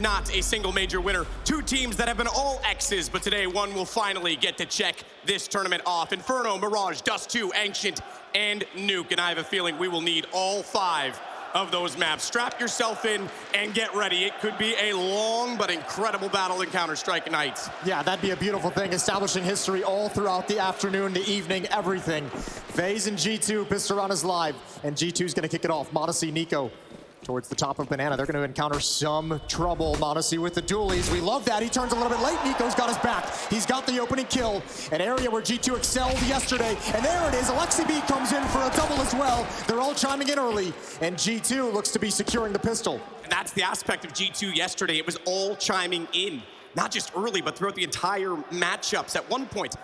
Not a single major winner. Two teams that have been all X's, but today one will finally get to check this tournament off. Inferno, Mirage, Dust 2, Ancient, and Nuke. And I have a feeling we will need all 5 of those maps. Strap yourself in and get ready. It could be a long but incredible battle in Counter-Strike nights. Yeah, that'd be a beautiful thing. Establishing history all throughout the afternoon, the evening, everything. Faze and G2, Pistorana's live, and G2's gonna kick it off. Modesty, Nico towards the top of Banana. They're going to encounter some trouble. Modesty with the dualies. We love that. He turns a little bit late. Nico's got his back. He's got the opening kill. An area where G2 excelled yesterday. And there it is. Alexi B comes in for a double as well. They're all chiming in early. And G2 looks to be securing the pistol. And that's the aspect of G2 yesterday. It was all chiming in. Not just early, but throughout the entire matchups. At one point,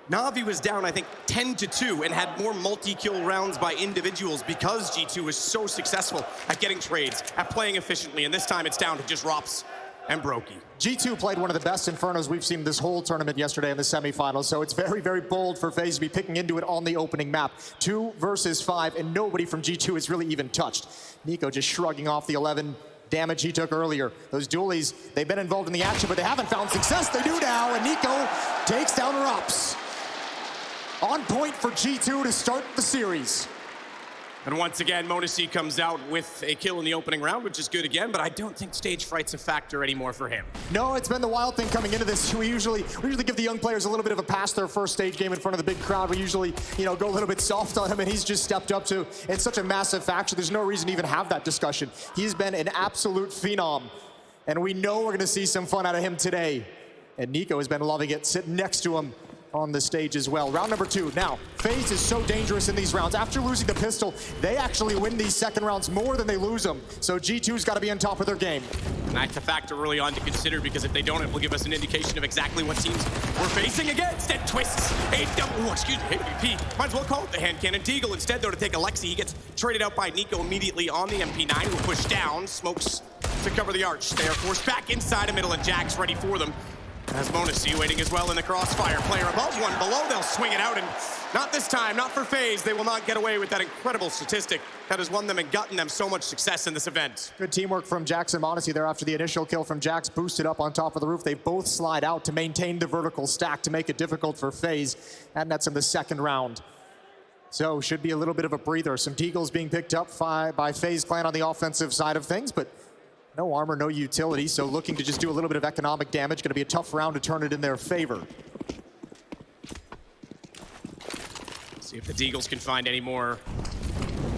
Na'Vi was down, I think, 10-2 and had more multi-kill rounds by individuals because G2 was so successful at getting trades, at playing efficiently, and this time it's down to just Rops and Brokey. G2 played one of the best Infernos we've seen this whole tournament yesterday in the semifinals, so it's very, very bold for FaZe to be picking into it on the opening map. 2 versus 5, and nobody from G2 is really even touched. Nico just shrugging off the 11 damage he took earlier. Those dualies, they've been involved in the action, but they haven't found success. They do now, and Nico takes down Rops. On point for G2 to start the series. And once again, Modesty comes out with a kill in the opening round, which is good again, but I don't think stage fright's a factor anymore for him. No, it's been the wild thing coming into this. We usually give the young players a little bit of a pass their first stage game in front of the big crowd. We usually, go a little bit soft on him, and he's just stepped up to, it's such a massive faction. There's no reason to even have that discussion. He's been an absolute phenom, and we know we're gonna see some fun out of him today. And Nico has been loving it, sitting next to him on the stage as well. Round number 2. Now, FaZe is so dangerous in these rounds. After losing the pistol, they actually win these second rounds more than they lose them. So G2's got to be on top of their game. And that's a factor early on to consider, because if they don't, it will give us an indication of exactly what teams we're facing against. And twists a double, AWP. Might as well call it the hand cannon. Deagle instead, though, to take Alexi. He gets traded out by Nico immediately on the MP9, who push down. Smokes to cover the arch. They are forced back inside the middle, and Jack's ready for them. As Modesty waiting as well in the crossfire. Player above, one below, they'll swing it out, and not this time, not for FaZe. They will not get away with that incredible statistic that has won them and gotten them so much success in this event. Good teamwork from Jax and Modesty there after the initial kill from Jax boosted up on top of the roof. They both slide out to maintain the vertical stack to make it difficult for FaZe, and that's in the second round. So should be a little bit of a breather. Some Deagles being picked up by FaZe Clan on the offensive side of things, but no armor, no utility, so looking to just do a little bit of economic damage. Going to be a tough round to turn it in their favor. See if the Deagles can find any more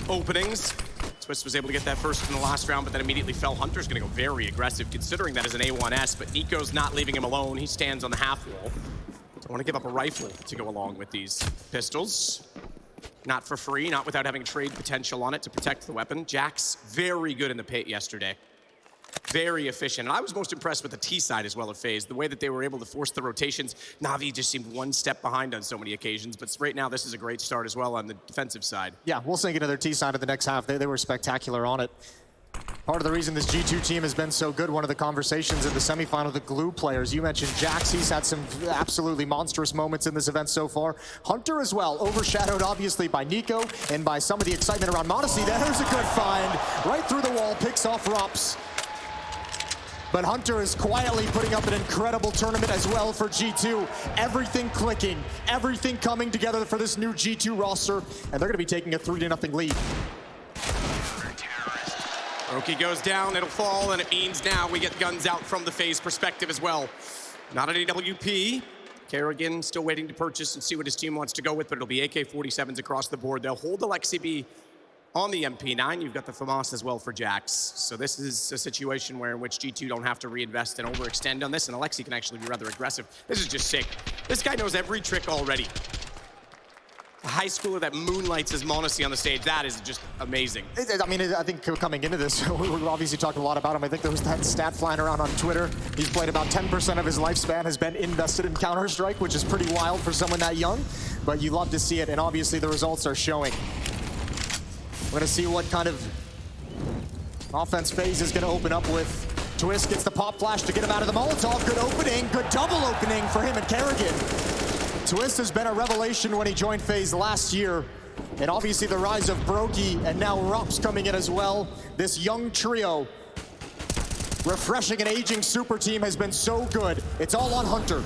openings. Twist was able to get that first in the last round, but then immediately fell. Hunter's going to go very aggressive, considering that is an A1S, but Nico's not leaving him alone. He stands on the half wall. Don't want to give up a rifle to go along with these pistols. Not for free, not without having trade potential on it to protect the weapon. Jack's very good in the pit yesterday. Very efficient. And I was most impressed with the T side as well of FaZe. The way that they were able to force the rotations. Na'Vi just seemed one step behind on so many occasions. But right now, this is a great start as well on the defensive side. Yeah, we'll sink into their T side in the next half. They were spectacular on it. Part of the reason this G2 team has been so good, one of the conversations in the semifinal, the glue players. You mentioned Jax, he's had some absolutely monstrous moments in this event so far. Hunter as well, overshadowed obviously by Nico and by some of the excitement around Modesty. There's a good find, right through the wall, picks off Rops. But Hunter is quietly putting up an incredible tournament as well for G2. Everything clicking, everything coming together for this new G2 roster, and they're going to be taking a 3-0 lead. Brokey goes down, it'll fall, and it means now we get guns out from the FaZe perspective as well. Not an AWP. Kerrigan still waiting to purchase and see what his team wants to go with, but it'll be AK-47s across the board. They'll hold Alexi B on the MP9. You've got the FAMAS as well for Jax. So this is a situation where in which G2 don't have to reinvest and overextend on this, and Alexi can actually be rather aggressive. This is just sick. This guy knows every trick already. A high schooler that moonlights as Modesty on the stage, that is just amazing. I mean, I think coming into this, we obviously talked a lot about him. I think there was that stat flying around on Twitter. He's played about 10% of his lifespan has been invested in Counter-Strike, which is pretty wild for someone that young, but you love to see it, and obviously the results are showing. We're going to see what kind of offense FaZe is going to open up with. Twist gets the pop flash to get him out of the Molotov. Good opening, good double opening for him and Kerrigan. Twist has been a revelation when he joined FaZe last year. And obviously the rise of Brokey and now Rops coming in as well. This young trio refreshing and aging super team has been so good. It's all on Hunter.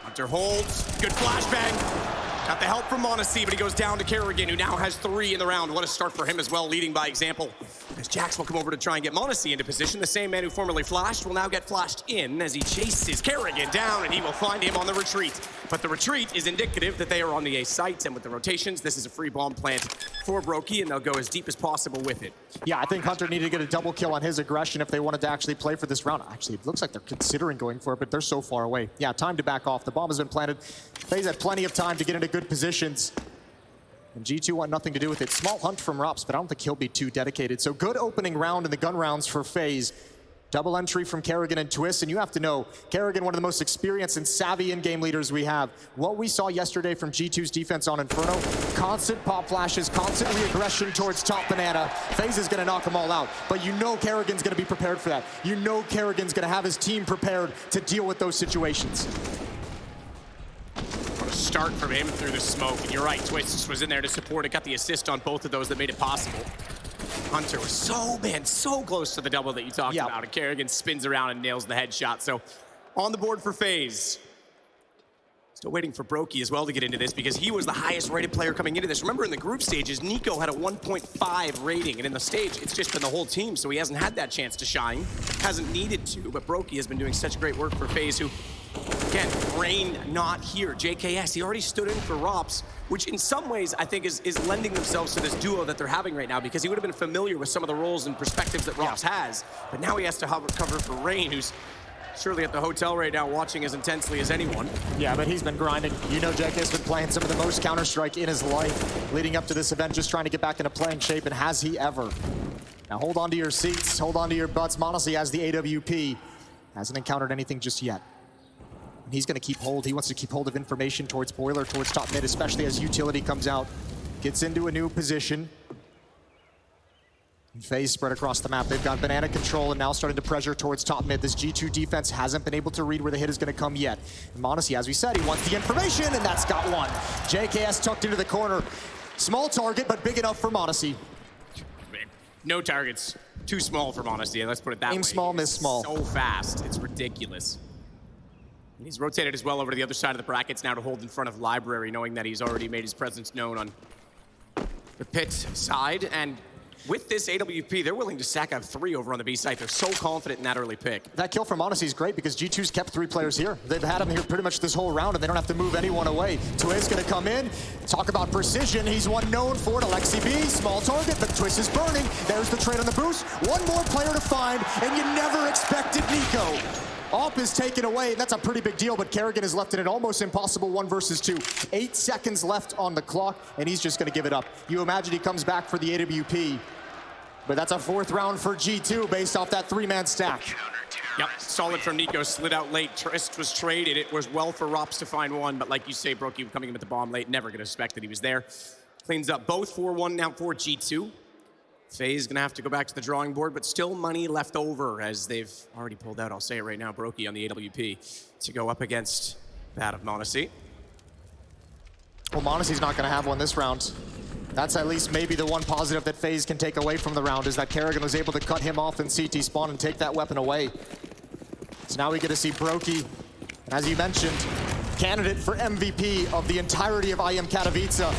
Hunter holds, good flashbang. Got the help from m0NESY, but he goes down to Kerrigan, who now has 3 in the round. What a start for him as well, leading by example. As Jax will come over to try and get m0NESY into position, the same man who formerly flashed will now get flashed in as he chases Kerrigan down, and he will find him on the retreat. But the retreat is indicative that they are on the A site, and with the rotations, this is a free bomb plant for Brokey, and they'll go as deep as possible with it. Yeah, I think Hunter needed to get a double kill on his aggression if they wanted to actually play for this round. Actually, it looks like they're considering going for it, but they're so far away. Yeah, time to back off. The bomb has been planted. Faze had plenty of time to get into good positions. And G2 want nothing to do with it. Small hunt from Rops, but I don't think he'll be too dedicated. So good opening round in the gun rounds for Faze. Double entry from Kerrigan and Twist, and you have to know, Kerrigan, one of the most experienced and savvy in-game leaders we have. What we saw yesterday from G2's defense on Inferno, constant pop flashes, constant re-aggression towards top banana. Faze is gonna knock them all out, but you know Kerrigan's gonna be prepared for that. You know Kerrigan's gonna have his team prepared to deal with those situations. What a start from him through the smoke, and you're right, Twist was in there to support it, got the assist on both of those that made it possible. Hunter was so close to the double that you talked about, and Kerrigan spins around and nails the headshot. So on the board for Faze. Still waiting for Brokey as well to get into this because he was the highest rated player coming into this. Remember in the group stages, Nico had a 1.5 rating, and in the stage, it's just been the whole team, so he hasn't had that chance to shine. Hasn't needed to, but Brokey has been doing such great work for Faze, who, again, Rain not here. JKS, he already stood in for Rops, which in some ways I think is lending themselves to this duo that they're having right now, because he would have been familiar with some of the roles and perspectives that Rops has, but now he has to cover for Rain, who's surely at the hotel right now watching as intensely as anyone. Yeah, but he's been grinding. You know JK has been playing some of the most Counter-Strike in his life leading up to this event, just trying to get back into playing shape, and has he ever. Now hold on to your seats, hold on to your butts. m0NESY has the AWP. Hasn't encountered anything just yet. And he's gonna keep hold. He wants to keep hold of information towards Boiler, towards top mid, especially as utility comes out. Gets into a new position. And Faze spread across the map. They've got banana control and now starting to pressure towards top mid. This G2 defense hasn't been able to read where the hit is gonna come yet. And m0NESY, as we said, he wants the information, and that's got one. JKS tucked into the corner. Small target, but big enough for m0NESY. No targets. Too small for m0NESY, let's put it that way. Aim small, miss small. So fast, it's ridiculous. And he's rotated as well over to the other side of the brackets now to hold in front of Library, knowing that he's already made his presence known on the pit side. And with this AWP, they're willing to sack out 3 over on the B site. They're so confident in that early pick. That kill from m0NESY is great because G2's kept 3 players here. They've had him here pretty much this whole round, and they don't have to move anyone away. Twist gonna come in. Talk about precision. He's one known for it. Alexi B, small target, but Twist is burning. There's the trade on the boost. One more player to find, and you never expected Nico. Op is taken away, and that's a pretty big deal, but Kerrigan is left in an almost impossible 1 versus 2. 8 seconds left on the clock, and he's just gonna give it up. You imagine he comes back for the AWP, but that's a 4th round for G2 based off that 3-man stack. Yep, solid from Nico, slid out late. Trist was traded. It was well for Rops to find one, but like you say, Brokey coming in with the bomb late, never gonna suspect that he was there. Cleans up both 4-1 now for G2. Faze gonna have to go back to the drawing board, but still money left over as they've already pulled out, I'll say it right now, Brokey on the AWP to go up against that of m0NESY. Well, m0NESY's not gonna have one this round. That's at least maybe the one positive that Faze can take away from the round, is that Kerrigan was able to cut him off in CT spawn and take that weapon away. So now we get to see Brokey, and as you mentioned, candidate for MVP of the entirety of IM Katowice.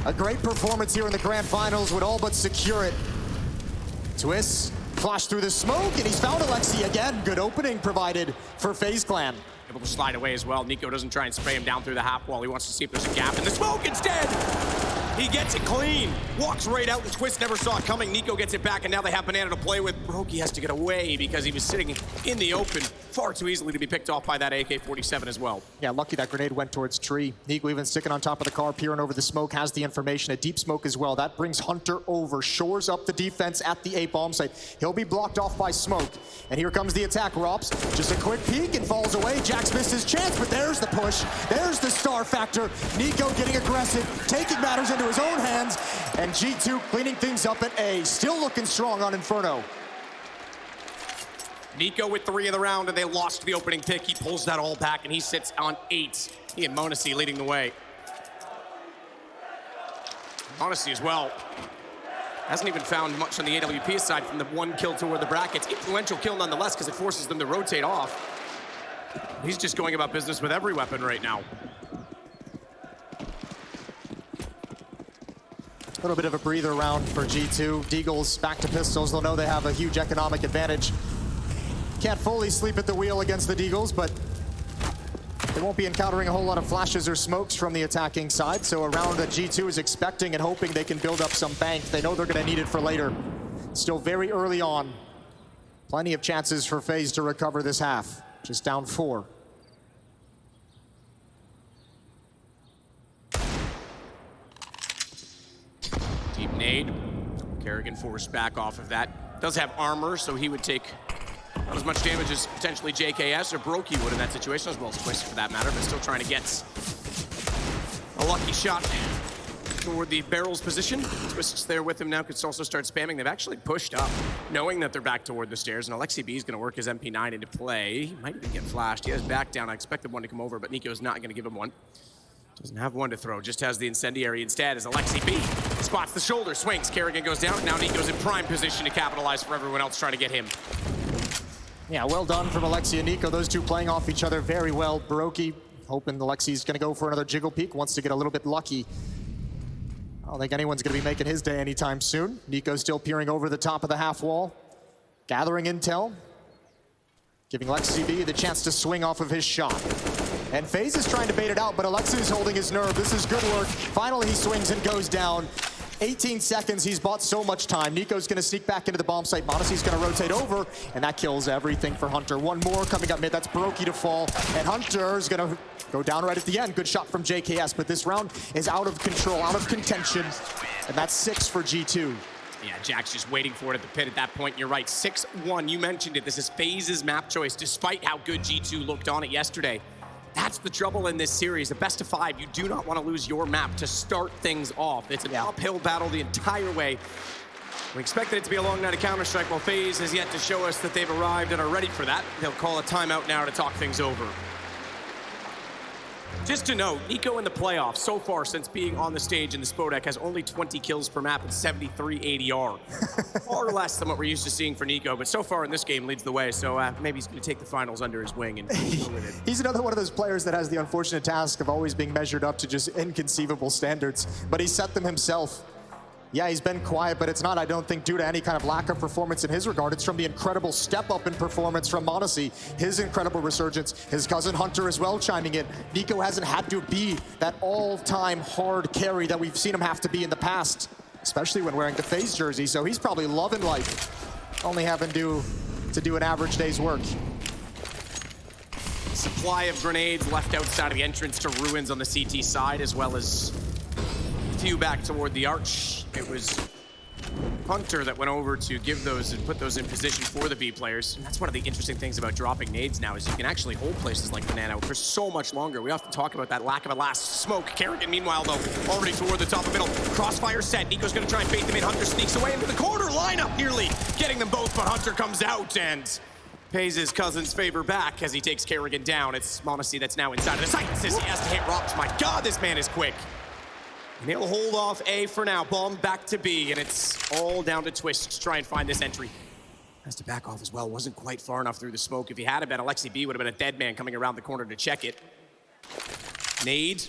A great performance here in the grand finals would all but secure it. Twist flashed through the smoke, and he's found Alexi again. Good opening provided for FaZe Clan. Able to slide away as well. Nico doesn't try and spray him down through the half wall. He wants to see if there's a gap in the smoke instead. He gets it clean. Walks right out, and Twist never saw it coming. Nico gets it back, and now they have banana to play with. Brokey has to get away because he was sitting in the open far too easily to be picked off by that AK-47 as well. Yeah, lucky that grenade went towards tree. Nico even sticking on top of the car, peering over the smoke, has the information. A deep smoke as well. That brings Hunter over, shores up the defense at the A bomb site. He'll be blocked off by smoke. And here comes the attack, Rops. Just a quick peek and falls away. Jax missed his chance, but there's the push. There's the star factor. Nico getting aggressive, taking matters into his own hands. And G2 cleaning things up at A. Still looking strong on Inferno. Nico with 3 in the round, and they lost the opening pick. He pulls that all back, and he sits on 8. He and m0NESY leading the way. m0NESY as well. Hasn't even found much on the AWP side from the one kill toward the brackets. Influential kill nonetheless, because it forces them to rotate off. He's just going about business with every weapon right now. A little bit of a breather round for G2. Deagles back to pistols. They'll know they have a huge economic advantage. Can't fully sleep at the wheel against the Deagles, but they won't be encountering a whole lot of flashes or smokes from the attacking side. So a round that G2 is expecting and hoping they can build up some bank. They know they're going to need it for later. Still very early on. Plenty of chances for Faze to recover this half. Just down 4. Deep nade. Kerrigan forced back off of that. Does have armor, so he would take not as much damage as potentially JKS or Brokey would in that situation, as well as Twist for that matter, but still trying to get a lucky shot toward the barrel's position. Twist's there with him now, could also start spamming. They've actually pushed up, knowing that they're back toward the stairs, and Alexi B is going to work his MP9 into play. He might even get flashed. He has back down. I expected one to come over, but Nico's not going to give him one. Doesn't have one to throw, just has the incendiary instead as Alexi B spots the shoulder, swings. Kerrigan goes down. Now Nico's in prime position to capitalize for everyone else trying to get him. Yeah, well done from Alexi and Nico. Those two playing off each other very well. Brokey hoping Alexi's going to go for another jiggle peek, wants to get a little bit lucky. I don't think anyone's going to be making his day anytime soon. Nico still peering over the top of the half wall, gathering intel, giving Alexi B the chance to swing off of his shot. And Faze is trying to bait it out, but Alexi is holding his nerve. This is good work. Finally, he swings and goes down. 18 seconds, he's bought so much time. Nico's gonna sneak back into the bomb site. Modessy's gonna rotate over, and that kills everything for Hunter. One more coming up mid, that's Brokey to fall, and Hunter's gonna go down right at the end. Good shot from JKS, but this round is out of control, out of contention, and that's 6 for G2. Yeah, Jack's just waiting for it at the pit at that point. You're right, 6-1, you mentioned it. This is Faze's map choice, despite how good G2 looked on it yesterday. That's the trouble in this series. The best of 5, you do not want to lose your map to start things off. It's an uphill battle the entire way. We expected it to be a long night of Counter-Strike, while Faze has yet to show us that they've arrived and are ready for that. They'll call a timeout now to talk things over. Just to note, Nico in the playoffs so far since being on the stage in the Spodek has only 20 kills per map and 73 ADR. Far less than what we're used to seeing for Nico, but so far in this game leads the way, so maybe he's going to take the finals under his wing and go with it. He's another one of those players that has the unfortunate task of always being measured up to just inconceivable standards, but he set them himself. Yeah, he's been quiet, but it's not, I don't think, due to any kind of lack of performance in his regard. It's from the incredible step up in performance from Modesty, his incredible resurgence, his cousin Hunter as well chiming in. Nico hasn't had to be that all-time hard carry that we've seen him have to be in the past, especially when wearing the Faze jersey, so he's probably loving life, only having to do an average day's work. Supply of grenades left outside of the entrance to Ruins on the CT side, as well as a few back toward the arch. It was Hunter that went over to give those and put those in position for the B players. And that's one of the interesting things about dropping nades now is you can actually hold places like Banana for so much longer. We often talk about that lack of a last smoke. Kerrigan, meanwhile, though, already toward the top of middle. Crossfire set. Nico's going to try and bait them in. Hunter sneaks away into the corner. Lineup nearly getting them both, but Hunter comes out and pays his cousin's favor back as he takes Kerrigan down. It's Modesty that's now inside of the sight. Says he has to hit Rops. My God, this man is quick. And he'll hold off A for now. Bomb back to B, and it's all down to Twist to try and find this entry. Has to back off as well. Wasn't quite far enough through the smoke. If he had been, Alexi B would have been a dead man coming around the corner to check it. Nade.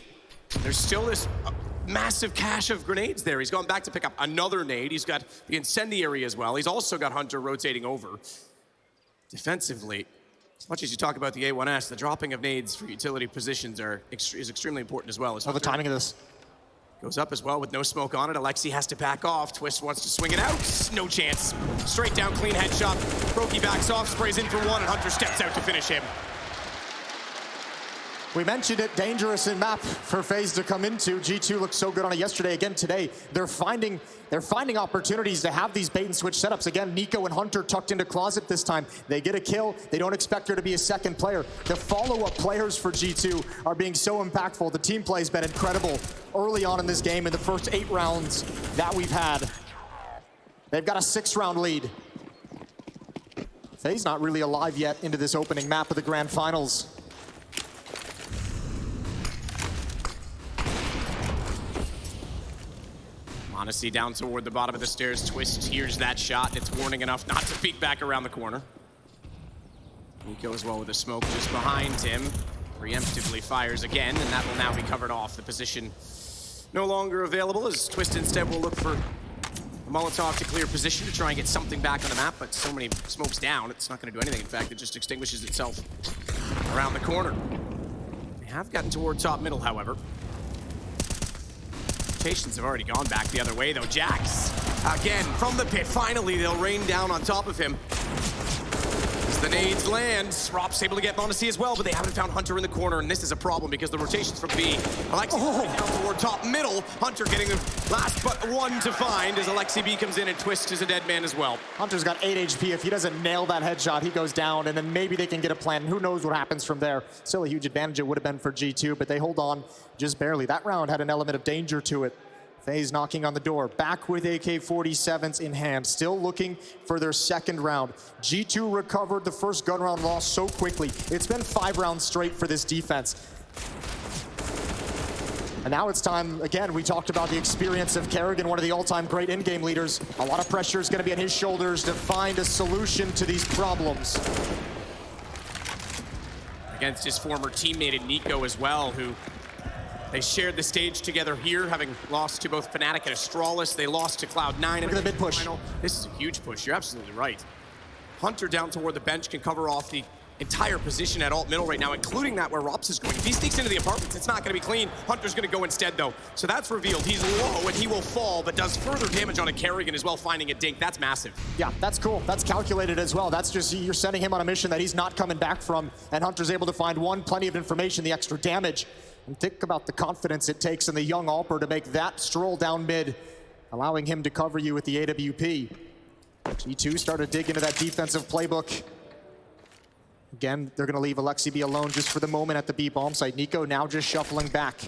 There's still this massive cache of grenades there. He's gone back to pick up another nade. He's got the incendiary as well. He's also got Hunter rotating over. Defensively, as much as you talk about the A1S, the dropping of nades for utility positions is extremely important as well. Oh, the timing of this. Goes up as well with no smoke on it. Alexi has to back off. Twist wants to swing it out. No chance. Straight down, clean headshot. Brokey backs off, sprays in for one, and Hunter steps out to finish him. We mentioned it, dangerous in map for Faze to come into. G2 looked so good on it yesterday. Again, today, they're finding opportunities to have these bait and switch setups. Again, Nico and Hunter tucked into closet this time. They get a kill. They don't expect there to be a second player. The follow-up players for G2 are being so impactful. The team play has been incredible early on in this game in the first 8 rounds that we've had. They've got a 6-round lead. Faze not really alive yet into this opening map of the Grand Finals. Honesty down toward the bottom of the stairs. Twist hears that shot, and it's warning enough not to peek back around the corner. Nico as well with the smoke just behind him. Preemptively fires again, and that will now be covered off. The position no longer available as Twist instead will look for a Molotov to clear position to try and get something back on the map, but so many smokes down, it's not going to do anything. In fact, it just extinguishes itself around the corner. They have gotten toward top middle, however. Rotations have already gone back the other way, though. Jax, again, from the pit. Finally, they'll rain down on top of him. As the nades land, Rop's able to get Monacy as well, but they haven't found Hunter in the corner, and this is a problem because the rotations from B. Alexi down toward top middle. Hunter getting the last but one to find as Alexi B comes in, and Twist is a dead man as well. Hunter's got 8 HP. If he doesn't nail that headshot, he goes down, and then maybe they can get a plan. Who knows what happens from there. Still a huge advantage it would have been for G2, but they hold on just barely. That round had an element of danger to it. Faze knocking on the door, back with AK-47s in hand, still looking for their second round. G2 recovered the first gun round loss so quickly. It's been 5 rounds straight for this defense. And now it's time, again, we talked about the experience of Kerrigan, one of the all-time great in-game leaders. A lot of pressure is going to be on his shoulders to find a solution to these problems. Against his former teammate Nico as well, who they shared the stage together here, having lost to both Fnatic and Astralis. They lost to Cloud9. Look at the mid push. This is a huge push. You're absolutely right. Hunter down toward the bench can cover off the entire position at alt middle right now, including that where Rops is going. If he sneaks into the apartments, it's not going to be clean. Hunter's going to go instead, though. So that's revealed. He's low, and he will fall, but does further damage on a Kerrigan as well, finding a dink. That's massive. Yeah, that's cool. That's calculated as well. That's just, you're sending him on a mission that he's not coming back from, and Hunter's able to find one, plenty of information, the extra damage. And think about the confidence it takes in the young Alper to make that stroll down mid, allowing him to cover you with the AWP. G2 started to dig into that defensive playbook. Again, they're gonna leave Alexi B alone just for the moment at the B bomb site. Nico now just shuffling back.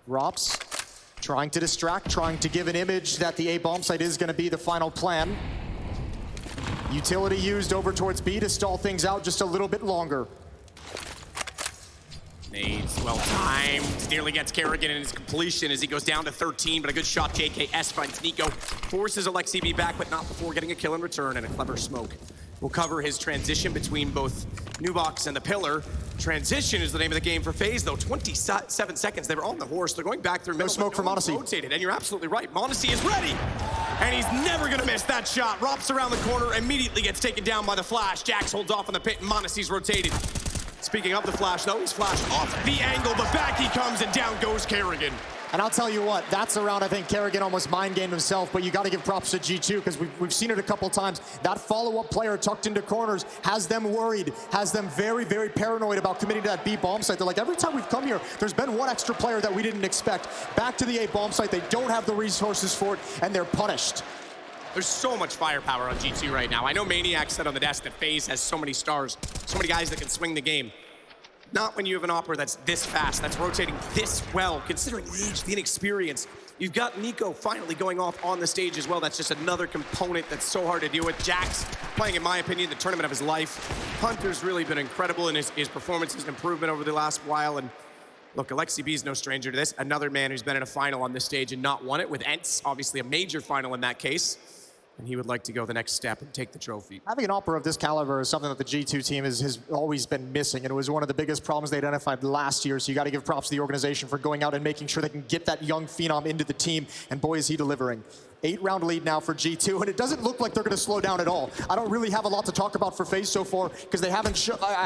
Rops trying to distract, trying to give an image that the A bomb site is gonna be the final plan. Utility used over towards B to stall things out just a little bit longer. Nades, well timed, nearly gets Kerrigan in his completion as he goes down to 13, but a good shot. JKS finds Nico, forces Alexi B back, but not before getting a kill in return, and a clever smoke will cover his transition between both Nubox and the pillar. Transition is the name of the game for Faze, though. 27 seconds, they were on the horse. They're going back through middle. No smoke for Monacy. Rotated, and you're absolutely right. Monacy is ready, and he's never gonna miss that shot. Rops around the corner, immediately gets taken down by the flash. Jax holds off in the pit, and Monacy's rotated. Speaking of the flash, though, he's flashed off the angle, but back he comes, and down goes Kerrigan. And I'll tell you what, that's a round I think Kerrigan almost mind-gamed himself, but you got to give props to G2 because we've seen it a couple times. That follow-up player tucked into corners has them worried, has them very, very paranoid about committing to that B bomb site. They're like, every time we've come here, there's been one extra player that we didn't expect. Back to the A bomb site, they don't have the resources for it, and they're punished. There's so much firepower on G2 right now. I know Maniac said on the desk that Faze has so many stars, so many guys that can swing the game. Not when you have an Opera that's this fast, that's rotating this well, considering the age, the inexperience. You've got Nico finally going off on the stage as well. That's just another component that's so hard to deal with. Jax playing, in my opinion, the tournament of his life. Hunter's really been incredible in his performance, his improvement over the last while. And look, Alexi B is no stranger to this. Another man who's been in a final on this stage and not won it, with Ents, obviously a major final in that case. And he would like to go the next step and take the trophy. Having an Opera of this caliber is something that the G2 team has always been missing, and it was one of the biggest problems they identified last year, so you got to give props to the organization for going out and making sure they can get that young phenom into the team, and boy, is he delivering. 8-round lead now for G2, and it doesn't look like they're going to slow down at all. I don't really have a lot to talk about for Faze so far, because I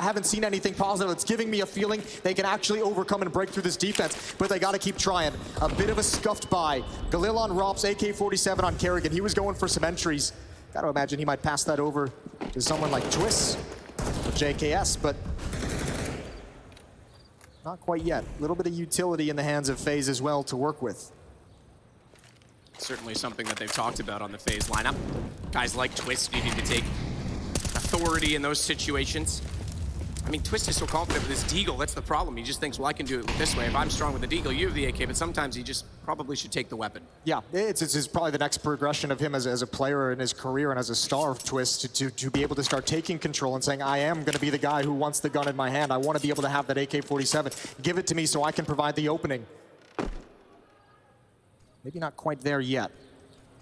haven't seen anything positive. It's giving me a feeling they can actually overcome and break through this defense, but they got to keep trying. A bit of a scuffed by. Galil on Rops, AK-47 on Kerrigan. He was going for some entries. Got to imagine he might pass that over to someone like Twist or JKS, but not quite yet. A little bit of utility in the hands of Faze as well to work with. Certainly something that they've talked about on the Faze lineup. Guys like Twist needing to take authority in those situations. I mean, Twist is so confident with his deagle, that's the problem. He just thinks, well, I can do it this way. If I'm strong with the deagle, you have the AK, but sometimes he just probably should take the weapon. Yeah, it's probably the next progression of him as a player in his career and as a star of Twist to be able to start taking control and saying, I am going to be the guy who wants the gun in my hand. I want to be able to have that AK-47. Give it to me so I can provide the opening. maybe not quite there yet.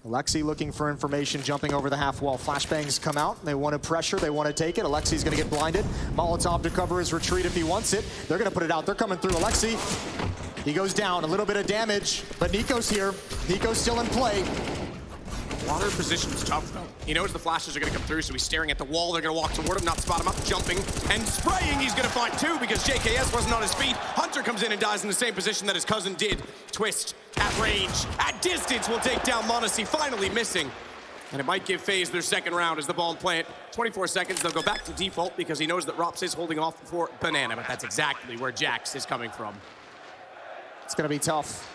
Alexi looking for information, jumping over the half wall. Flashbangs come out. They want to pressure. They want to take it. Alexi's going to get blinded. Molotov to cover his retreat if he wants it. They're going to put it out. They're coming through. Alexi, he goes down. A little bit of damage, but Nico's here. Nico's still in play. Water position's tough, though. He knows the flashes are going to come through, so he's staring at the wall. They're going to walk toward him, not spot him up, jumping and spraying. He's going to find two because JKS wasn't on his feet. Hunter comes in and dies in the same position that his cousin did. Twist at range, at distance, will take down m0NESY, finally missing. And it might give Faze their second round as the ball in play at 24 seconds. They'll go back to default because he knows that Rops is holding off for Banana, but that's exactly where Jax is coming from. It's going to be tough.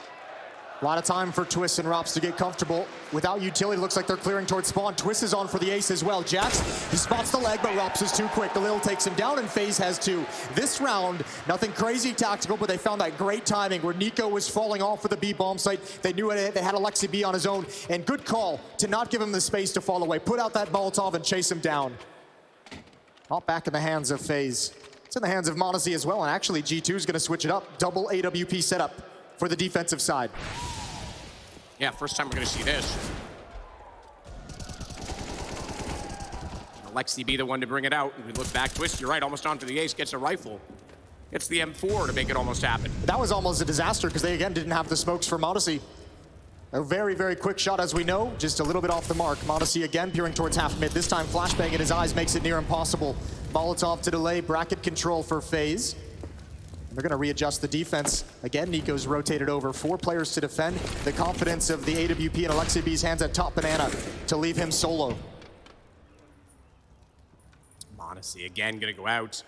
A lot of time for Twist and Rops to get comfortable. Without utility, looks like they're clearing towards spawn. Twist is on for the ace as well. Jax, he spots the leg, but Rops is too quick. The Lil takes him down, and Faze has two. This round, nothing crazy tactical, but they found that great timing where Nico was falling off for the B bomb site. They knew they had Alexi B on his own, and good call to not give him the space to fall away. Put out that Molotov and chase him down. All back in the hands of Faze. It's in the hands of m0NESY as well, and actually G2 is going to switch it up. Double AWP setup for the defensive side. Yeah, first time we're going to see this. Alexi be the one to bring it out. We look back, Twist, you're right, almost onto the ace, gets a rifle. Gets the M4 to make it almost happen. That was almost a disaster because they, again, didn't have the smokes for m0NESY. A very, very quick shot, as we know, just a little bit off the mark. m0NESY again peering towards half mid. This time, flashbang in his eyes makes it near impossible. Molotov to delay, bracket control for Faze. They're going to readjust the defense. Again, Nico's rotated over. 4 players to defend. The confidence of the AWP and Alexi B's hands at top Banana to leave him solo. m0NESY again going to go out.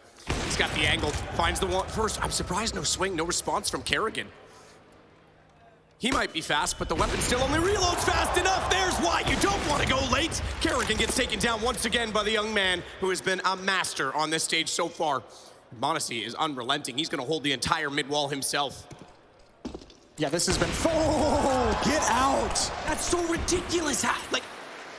He's got the angle, finds the one first. I'm surprised no swing, no response from Kerrigan. He might be fast, but the weapon still only reloads fast enough. There's why you don't want to go late. Kerrigan gets taken down once again by the young man who has been a master on this stage so far. m0NESY is unrelenting. He's going to hold the entire mid wall himself. Yeah, this has been... Oh, get out! That's so ridiculous.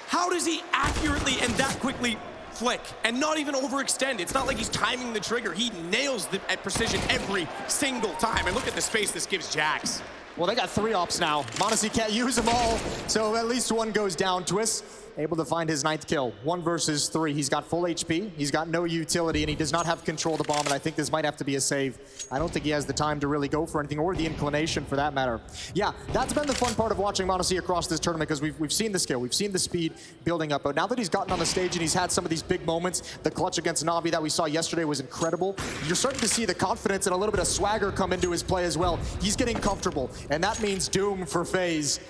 How does he accurately and that quickly flick and not even overextend? It's not like he's timing the trigger. He nails it at precision every single time. And look at the space this gives Jax. Well, they got 3 ops now. m0NESY can't use them all, so at least one goes down. Twist able to find his 9th kill. 1 versus 3. He's got full HP, he's got no utility, and he does not have control of the bomb, and I think this might have to be a save. I don't think he has the time to really go for anything, or the inclination for that matter. Yeah, that's been the fun part of watching m0NESY across this tournament, because we've seen the skill, we've seen the speed building up, but now that he's gotten on the stage and he's had some of these big moments, the clutch against Na'Vi that we saw yesterday was incredible. You're starting to see the confidence and a little bit of swagger come into his play as well. He's getting comfortable, and that means doom for Faze.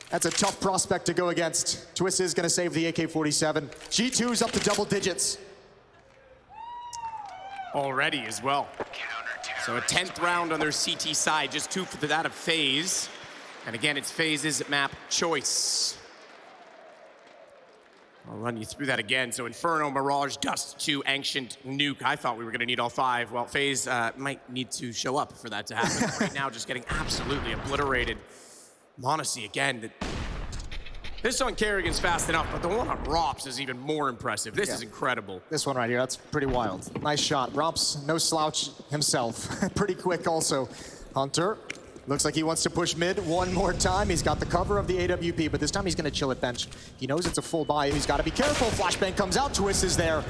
That's a tough prospect to go against. Twist is going to save the AK-47. G2's up to double digits. Already as well. So a 10th round on their CT side, just 2 for that of Faze. And again, it's Faze's map choice. I'll run you through that again. So Inferno, Mirage, Dust 2, Ancient, Nuke. I thought we were going to need all 5. Well, Faze might need to show up for that to happen. Right now, just getting absolutely obliterated. m0NESY again. This on Kerrigan's fast enough, but the one on Rops is even more impressive. This is incredible. This one right here, that's pretty wild. Nice shot. Rops, no slouch himself. Pretty quick also. Hunter, looks like he wants to push mid one more time. He's got the cover of the AWP, but this time he's going to chill at bench. He knows it's a full buy. He's got to be careful. Flashbang comes out. Twist is there.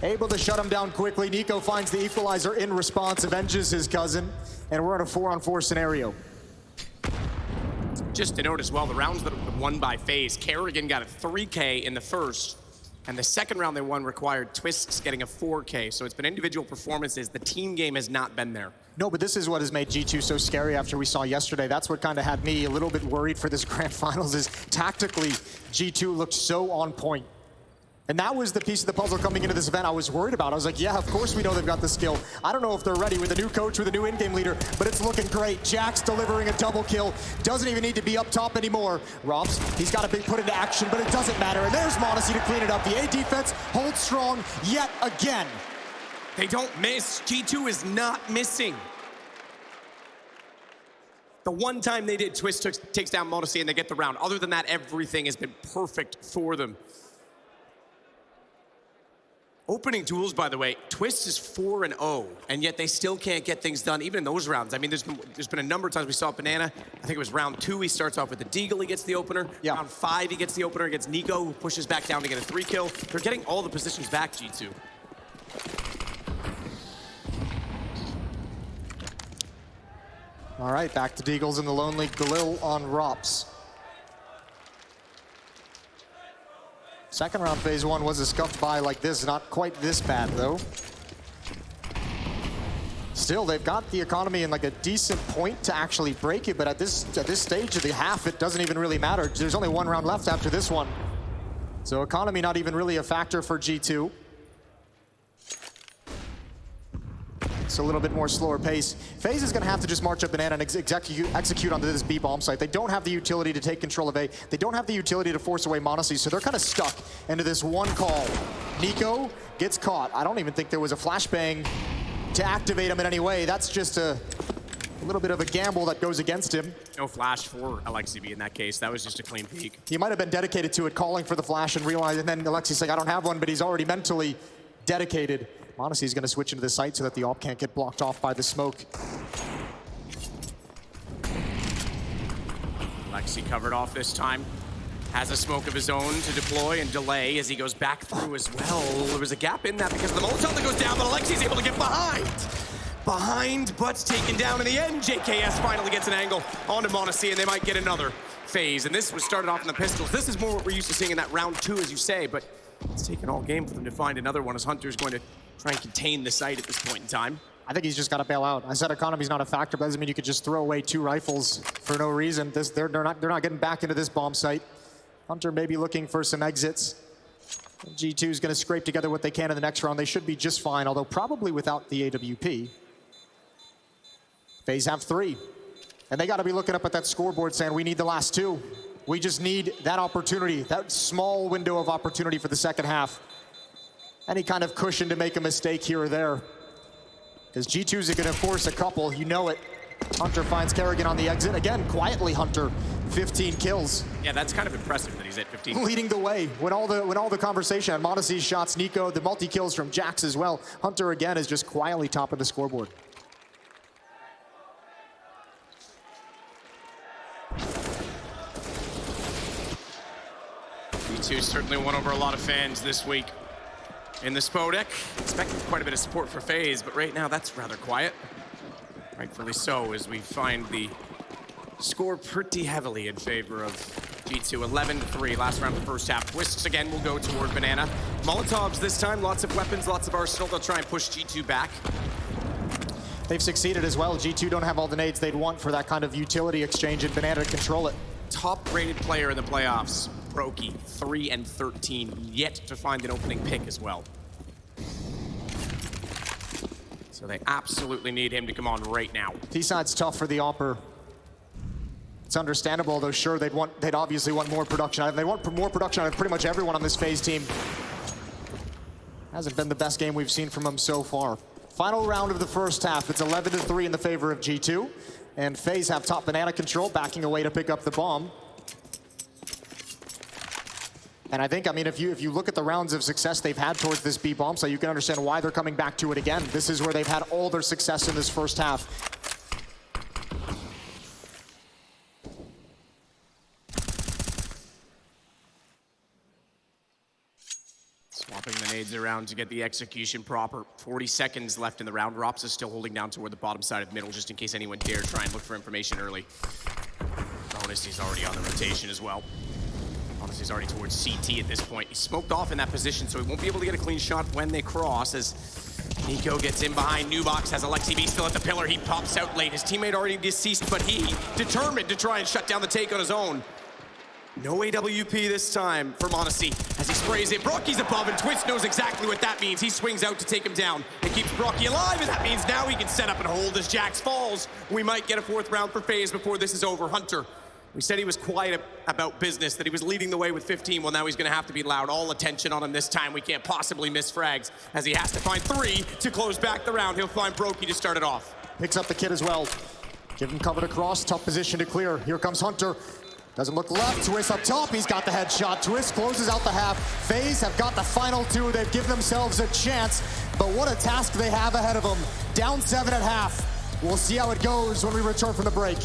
Able to shut him down quickly. Nico finds the equalizer in response, avenges his cousin, and we're in a 4-on-4 scenario. Just to note as well, the rounds that were won by Faze, Kerrigan got a 3K in the first, and the second round they won required Twists getting a 4K. So it's been individual performances. The team game has not been there. No, but this is what has made G2 so scary after we saw yesterday. That's what kind of had me a little bit worried for this grand finals, is tactically, G2 looked so on point. And that was the piece of the puzzle coming into this event I was worried about. I was like, yeah, of course we know they've got the skill. I don't know if they're ready with a new coach, with a new in-game leader, but it's looking great. Jax delivering a double kill. Doesn't even need to be up top anymore. Rops, he's got to be put into action, but it doesn't matter. And there's m0NESY to clean it up. The A defense holds strong yet again. They don't miss. G2 is not missing. The one time they did, Twist takes down m0NESY and they get the round. Other than that, everything has been perfect for them. Opening tools, by the way, Twist is 4-0, and yet they still can't get things done, even in those rounds. I mean, there's been a number of times we saw Banana. I think it was round 2, he starts off with the Deagle, he gets the opener. Yeah. Round 5, he gets the opener against Nico, who pushes back down to get a 3 kill. They're getting all the positions back, G2. All right, back to Deagles and the Lonely Galil on Rops. Second round, phase 1 was a scuffed by like this. Not quite this bad, though. Still, they've got the economy in like a decent point to actually break it, but at this stage of the half, it doesn't even really matter. There's only 1 round left after this one. So economy not even really a factor for G2. It's a little bit more slower pace. Faze is going to have to just march up Banana and execute onto this B bomb site. They don't have the utility to take control of A. They don't have the utility to force away m0NESY, so they're kind of stuck into this one call. Nico gets caught. I don't even think there was a flashbang to activate him in any way. That's just a little bit of a gamble that goes against him. No flash for Alexibi in that case. That was just a clean peek. He might have been dedicated to it, calling for the flash and realized, and then Alexi's like, I don't have one, but he's already mentally dedicated. m0NESY is going to switch into the site so that the AWP can't get blocked off by the smoke. Lexi covered off this time. Has a smoke of his own to deploy and delay as he goes back through as well. There was a gap in that because of the Molotov that goes down, but Alexi's able to get behind, but taken down in the end. JKS finally gets an angle onto m0NESY, and they might get another phase. And this was started off in the pistols. This is more what we're used to seeing in that round 2, as you say, but it's taken all game for them to find another one as Hunter's going to try and contain the site at this point in time. I think he's just got to bail out. I said economy's not a factor, but that doesn't mean you could just throw away 2 rifles for no reason. They're not getting back into this bomb site. Hunter may be looking for some exits. G2 is going to scrape together what they can in the next round. They should be just fine, although probably without the AWP. Faze have 3. And they got to be looking up at that scoreboard saying, we need the last 2. We just need that opportunity, that small window of opportunity for the second half. Any kind of cushion to make a mistake here or there. Because G2's going to force a couple, you know it. Hunter finds Kerrigan on the exit. Again, quietly Hunter, 15 kills. Yeah, that's kind of impressive that he's at 15. Leading the way. When all the conversation on m0NESY's shots, Nico, the multi-kills from Jax as well. Hunter again is just quietly top of the scoreboard. G2 certainly won over a lot of fans this week in the Spodek. Expecting quite a bit of support for Faze, but right now that's rather quiet. Rightfully so, as we find the score pretty heavily in favor of G2. 11-3, last round of the first half. Twists again will go toward Banana. Molotovs this time, lots of weapons, lots of arsenal. They'll try and push G2 back. They've succeeded as well. G2 don't have all the nades they'd want for that kind of utility exchange, and Banana to control it. Top-rated player in the playoffs, Brokey, 3-13, yet to find an opening pick as well. So they absolutely need him to come on right now. T-side's tough for the Opper. It's understandable, though. Sure, they'd obviously want more production out of him. They want more production out of pretty much everyone on this Faze team. Hasn't been the best game we've seen from him so far. Final round of the first half. It's 11-3 in the favor of G2. And Faze have top Banana control, backing away to pick up the bomb. And I think, I mean, if you look at the rounds of success they've had towards this B bomb, so you can understand why they're coming back to it again. This is where they've had all their success in this first half. Swapping the nades around to get the execution proper. 40 seconds left in the round. Rops is still holding down toward the bottom side of the middle, just in case anyone dare try and look for information early. m0NESY's already on the rotation as well. m0NESY's already towards CT at this point. He's smoked off in that position, so he won't be able to get a clean shot when they cross, as Nico gets in behind. Nubox has Alexibi still at the pillar. He pops out late. His teammate already deceased, but he determined to try and shut down the take on his own. No AWP this time for m0NESY as he sprays it. Brocky's above, and Twist knows exactly what that means. He swings out to take him down. It keeps Brocky alive, and that means now he can set up and hold as Jax falls. We might get a 4th round for Faze before this is over. Hunter, we said he was quiet about business, that he was leading the way with 15. Well, now he's going to have to be loud. All attention on him this time. We can't possibly miss frags as he has to find 3 to close back the round. He'll find Brokey to start it off. Picks up the kid as well. Give him covered across, tough position to clear. Here comes Hunter. Doesn't look left. Twist up top. He's got the headshot. Twist closes out the half. Faze have got the final two. They've given themselves a chance. But what a task they have ahead of them. Down 7 at half. We'll see how it goes when we return from the break.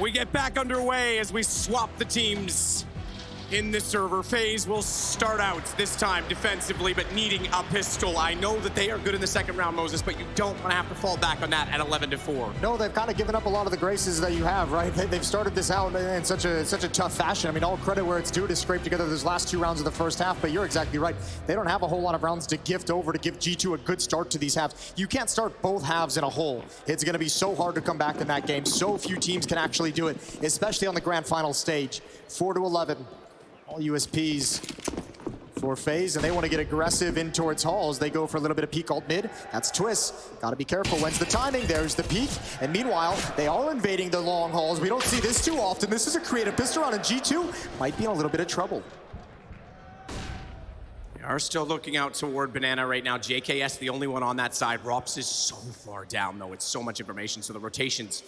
We get back underway as we swap the teams in the server. Faze will start out this time defensively, but needing a pistol. I know that they are good in the second round, Moses, but you don't want to have to fall back on that at 11-4. No, they've kind of given up a lot of the graces that you have, right? They've started this out in such a tough fashion. I mean, all credit where it's due to scrape together those last 2 rounds of the first half, but you're exactly right. They don't have a whole lot of rounds to gift over to give G2 a good start to these halves. You can't start both halves in a hole. It's going to be so hard to come back in that game. So few teams can actually do it, especially on the grand final stage. 4-11. All USPs for Faze, and they want to get aggressive in towards halls. They go for a little bit of peek alt mid. That's Twist. Got to be careful. When's the timing? There's the peek. And meanwhile, they are invading the long halls. We don't see this too often. This is a creative pistol round, and G2 might be in a little bit of trouble. They are still looking out toward Banana right now. JKS, the only one on that side. Rops is so far down, though. It's so much information, so the rotations.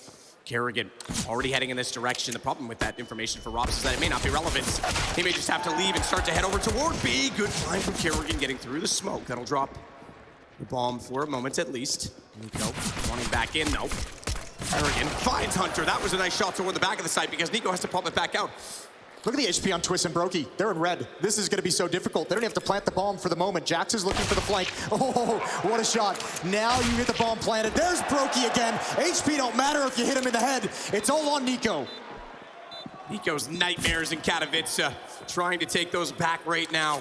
Kerrigan already heading in this direction. The problem with that information for Rops is that it may not be relevant. He may just have to leave and start to head over toward B. Good find from Kerrigan getting through the smoke. That'll drop the bomb for a moment at least. Nico wanting back in though. Kerrigan finds Hunter. That was a nice shot toward the back of the site because Nico has to pop it back out. Look at the HP on Twist and Brokey. They're in red. This is going to be so difficult. They don't have to plant the bomb for the moment. Jax is looking for the flank. Oh, what a shot. Now you get the bomb planted. There's Brokey again. HP don't matter if you hit him in the head. It's all on Nico. Nico's nightmares in Katowice, trying to take those back right now.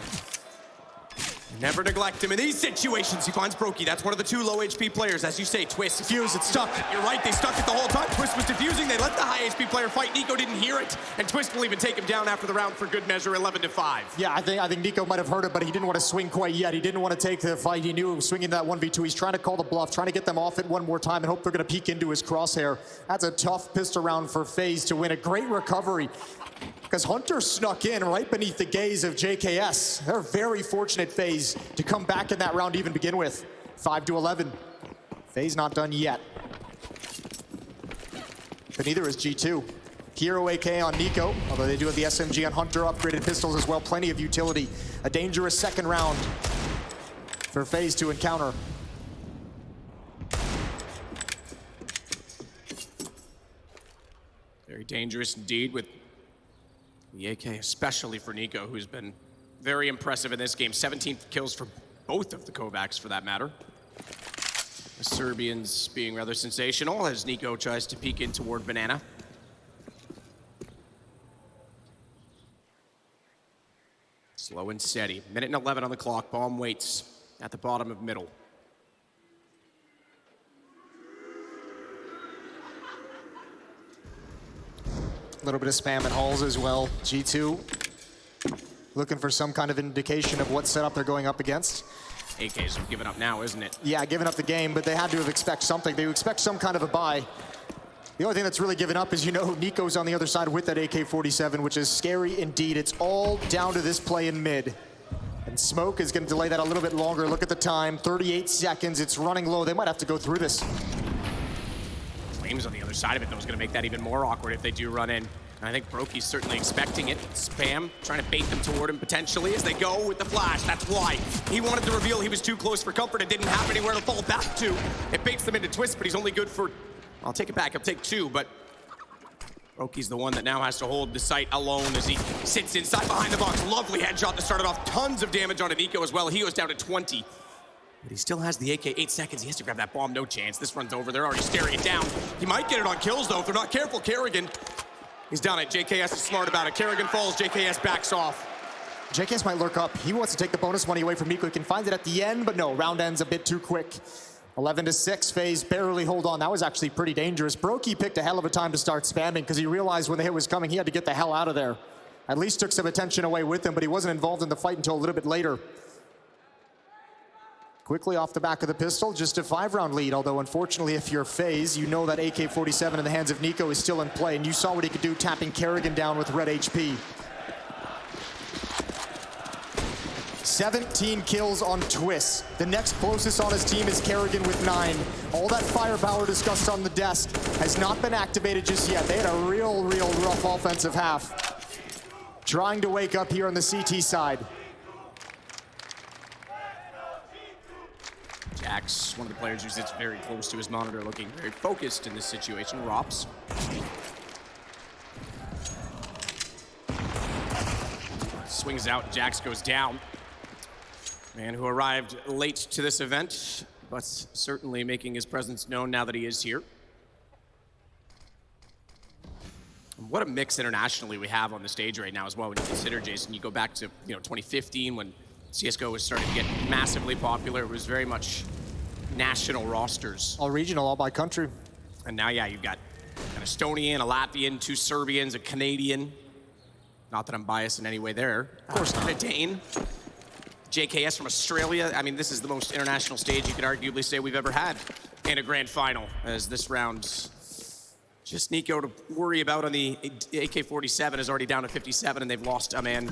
Never neglect him in these situations. He finds Brokey. That's one of the 2 low HP players. As you say, Twist. Fuse, it's stuck. You're right, they stuck it the whole time. Twist was defusing. They let the high HP player fight. Nico didn't hear it. And Twist will even take him down after the round for good measure, 11-5. Yeah, I think Nico might have heard it, but he didn't want to swing quite yet. He didn't want to take the fight. He knew swinging that 1v2. He's trying to call the bluff, trying to get them off it one more time and hope they're going to peek into his crosshair. That's a tough pistol round for Faze to win. A great recovery, because Hunter snuck in right beneath the gaze of JKS. They're very fortunate, Faze, to come back in that round to even begin with. 5-11. Faze not done yet. But neither is G2. Hero AK on Nico, although they do have the SMG on Hunter, upgraded pistols as well, plenty of utility. A dangerous second round for Faze to encounter. Very dangerous indeed with the AK, especially for Nico, who's been very impressive in this game. 17 kills for both of the Kovacs, for that matter. The Serbians being rather sensational as Nico tries to peek in toward Banana. Slow and steady. Minute and 11 on the clock. Bomb waits at the bottom of middle. A little bit of spam in halls as well. G2 looking for some kind of indication of what setup they're going up against. AK's have given up now, isn't it? Yeah, giving up the game, but they had to have expect something. They expect some kind of a buy. The only thing that's really given up is, you know, Nico's on the other side with that AK-47, which is scary indeed. It's all down to this play in mid. And Smoke is going to delay that a little bit longer. Look at the time, 38 seconds. It's running low. They might have to go through this. Flames on the other side of it, though, is going to make that even more awkward if they do run in. And I think Brokey's certainly expecting it. Spam, trying to bait them toward him potentially as they go with the flash. That's why he wanted to reveal he was too close for comfort and didn't have anywhere to fall back to. It baits them into Twist, but he's only good for, I'll take it back, I'll take 2, but Brokey's the one that now has to hold the site alone as he sits inside behind the box. Lovely headshot to start it off. Tons of damage onto Nico as well. He goes down to 20. But he still has the AK, 8 seconds. He has to grab that bomb, no chance. This runs over, they're already staring it down. He might get it on kills though, if they're not careful. Kerrigan, he's done it. JKS is smart about it. Kerrigan falls, JKS backs off. JKS might lurk up. He wants to take the bonus money away from Nico. He can find it at the end, but no, round ends a bit too quick. 11-6, Faze barely hold on. That was actually pretty dangerous. Brokey picked a hell of a time to start spamming because he realized when the hit was coming, he had to get the hell out of there. At least took some attention away with him, but he wasn't involved in the fight until a little bit later. Quickly off the back of the pistol, just a 5-round lead, although unfortunately if you're Faze, you know that AK-47 in the hands of Nico is still in play, and you saw what he could do tapping Kerrigan down with red HP. 17 kills on Twist. The next closest on his team is Kerrigan with 9. All that firepower discussed on the desk has not been activated just yet. They had a real rough offensive half. Trying to wake up here on the CT side. Jax, one of the players who sits very close to his monitor, looking very focused in this situation. Rops. Swings out, Jax goes down. Man who arrived late to this event, but certainly making his presence known now that he is here. What a mix internationally we have on the stage right now as well. When you consider, Jason, you go back to 2015 when CSGO was starting to get massively popular. It was very much national rosters. All regional, all by country. And now, yeah, you've got an Estonian, a Latvian, 2 Serbians, a Canadian. Not that I'm biased in any way there. Of course not. A Dane. JKS from Australia. I mean, this is the most international stage you could arguably say we've ever had in a grand final, as this round, just Nico to worry about on the AK-47 is already down to 57, and they've lost a man.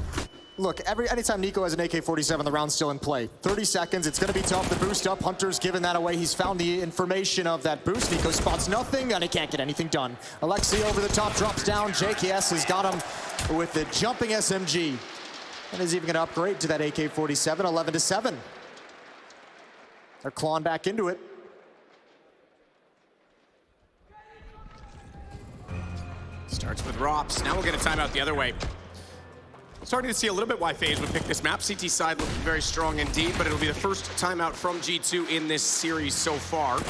Look, anytime Nico has an AK-47, the round's still in play. 30 seconds, it's gonna be tough. The boost up, Hunter's given that away. He's found the information of that boost. Nico spots nothing, and he can't get anything done. Alexei over the top, drops down. JKS has got him with the jumping SMG. And is even gonna upgrade to that AK-47, 11-7. They're clawing back into it. Starts with Rops. Now we'll get a timeout the other way. Starting to see a little bit why Faze would pick this map. CT side looking very strong indeed, but it'll be the first timeout from G2 in this series so far.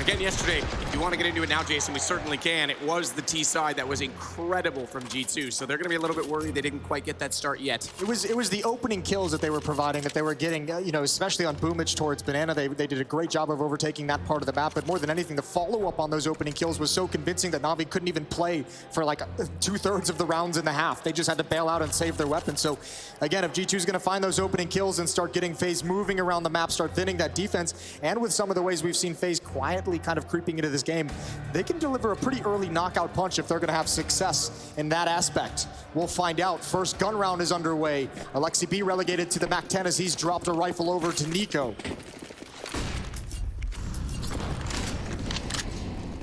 Again, yesterday, if you want to get into it now, Jason, we certainly can. It was the T side that was incredible from G2, so they're going to be a little bit worried they didn't quite get that start yet. It was the opening kills that they were providing, that they were getting, you know, especially on Boomage towards Banana. They did a great job of overtaking that part of the map, but more than anything, the follow-up on those opening kills was so convincing that Na'Vi couldn't even play for like 2/3 of the rounds in the half. They just had to bail out and save their weapons. So again, if G2 is going to find those opening kills and start getting Faze moving around the map, start thinning that defense, and with some of the ways we've seen Faze quietly kind of creeping into this game, they can deliver a pretty early knockout punch if they're going to have success in that aspect. We'll find out. First gun round is underway. Alexi B relegated to the MAC-10 as he's dropped a rifle over to Nico.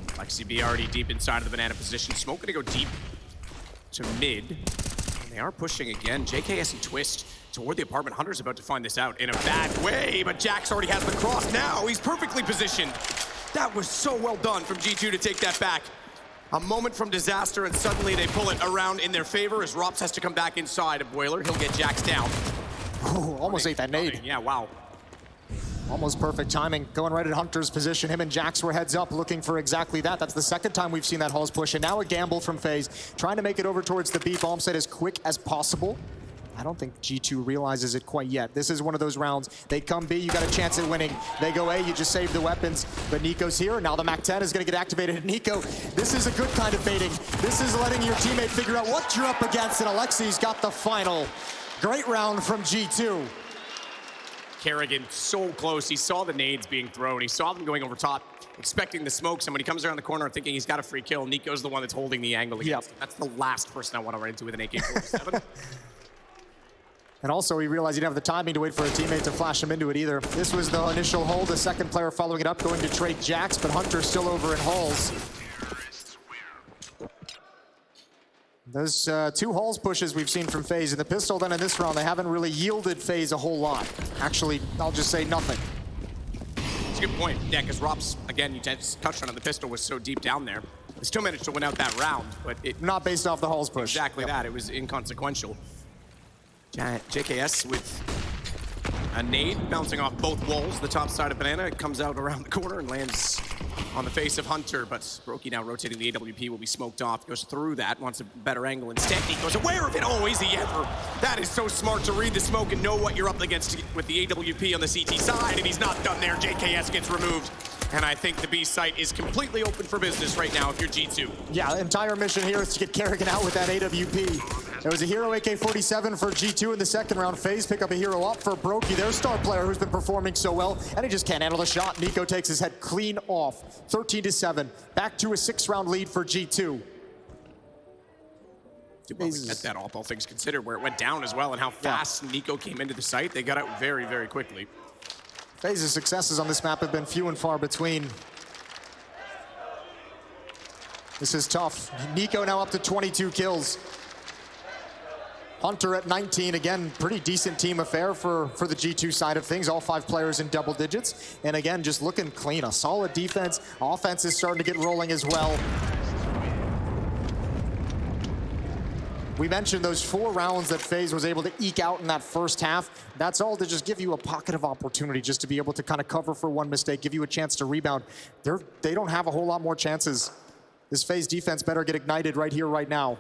Alexi B already deep inside of the banana position. Smoke gonna go deep to mid. And they are pushing again. JKS and Twist toward the apartment. Hunter's about to find this out in a bad way, but Jax already has the cross now. He's perfectly positioned. That was so well done from G2 to take that back. A moment from disaster, and suddenly they pull it around in their favor as Rops has to come back inside of Boiler. He'll get Jax down. Ooh, almost ate that nade. Yeah, wow. Almost perfect timing, going right at Hunter's position. Him and Jax were heads up, looking for exactly that. That's the second time we've seen that Halls push, and now a gamble from Faze, trying to make it over towards the B bomb site as quick as possible. I don't think G2 realizes it quite yet. This is one of those rounds. They come B, you got a chance at winning. They go A, you just save the weapons. But Nico's here. Now the MAC-10 is going to get activated. Nico, this is a good kind of baiting. This is letting your teammate figure out what you're up against, and Alexi's got the final. Great round from G2. Kerrigan so close. He saw the nades being thrown. He saw them going over top, expecting the smokes, and when he comes around the corner thinking he's got a free kill, Nico's the one that's holding the angle against him. That's the last person I want to run into with an AK-47. And also, he realized he didn't have the timing to wait for a teammate to flash him into it either. This was the initial hold. The second player following it up, going to trade Jax, but Hunter's still over in Halls. Those two Halls pushes we've seen from Faze in the pistol, then in this round, they haven't really yielded Faze a whole lot. Actually, I'll just say nothing. That's a good point. Yeah, because Rops, again, you touched on it, the pistol was so deep down there. They still managed to win out that round, but it... Not based off the Halls push. Exactly that. It was inconsequential. JKS with a nade bouncing off both walls. The top side of Banana, it comes out around the corner and lands on the face of Hunter, but Brokey now rotating the AWP will be smoked off, goes through that, wants a better angle instead. He goes aware of it. Oh, is he ever? That is so smart to read the smoke and know what you're up against with the AWP on the CT side, and he's not done there. JKS gets removed. And I think the B site is completely open for business right now if you're G2. Yeah, the entire mission here is to get Kerrigan out with that AWP. There was a hero AK-47 for G2 in the second round. Faze pick up a hero up for Brokey, their star player who's been performing so well, and he just can't handle the shot. Nico takes his head clean off. 13-7, back to a 6-round lead for G2. Well, get that off, all things considered, where it went down as well, and how fast Nico came into the site. They got out very, very quickly. Faze's successes on this map have been few and far between. This is tough. Nico now up to 22 kills. Hunter at 19, again, pretty decent team affair for the G2 side of things. All 5 players in double digits. And again, just looking clean, a solid defense. Offense is starting to get rolling as well. We mentioned those 4 rounds that Faze was able to eke out in that first half. That's all to just give you a pocket of opportunity, just to be able to kind of cover for one mistake, give you a chance to rebound. They don't have a whole lot more chances. This Faze defense better get ignited right here, right now.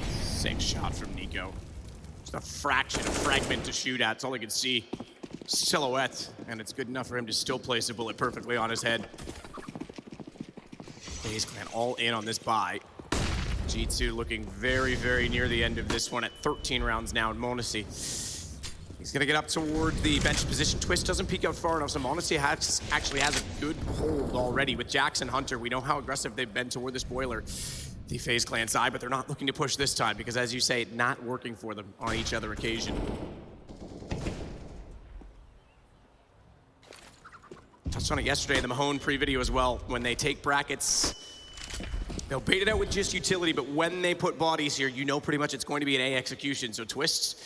Sick shot from Nico. Just a fraction, a fragment to shoot at. It's all I could see. Silhouette, and it's good enough for him to still place a bullet perfectly on his head. Faze clan all in on this buy. G2 looking very, very near the end of this one at 13 rounds now in Monacy. He's gonna get up toward the bench position. Twist doesn't peek out far enough, so Monacy actually has a good hold already. With Jax and Hunter, we know how aggressive they've been toward this boiler, the Faze clan side, but they're not looking to push this time because, as you say, not working for them on each other occasion. Touched on it yesterday in the Mahone pre-video as well. When they take brackets, they'll bait it out with just utility, but when they put bodies here, you know pretty much it's going to be an A execution. So Twist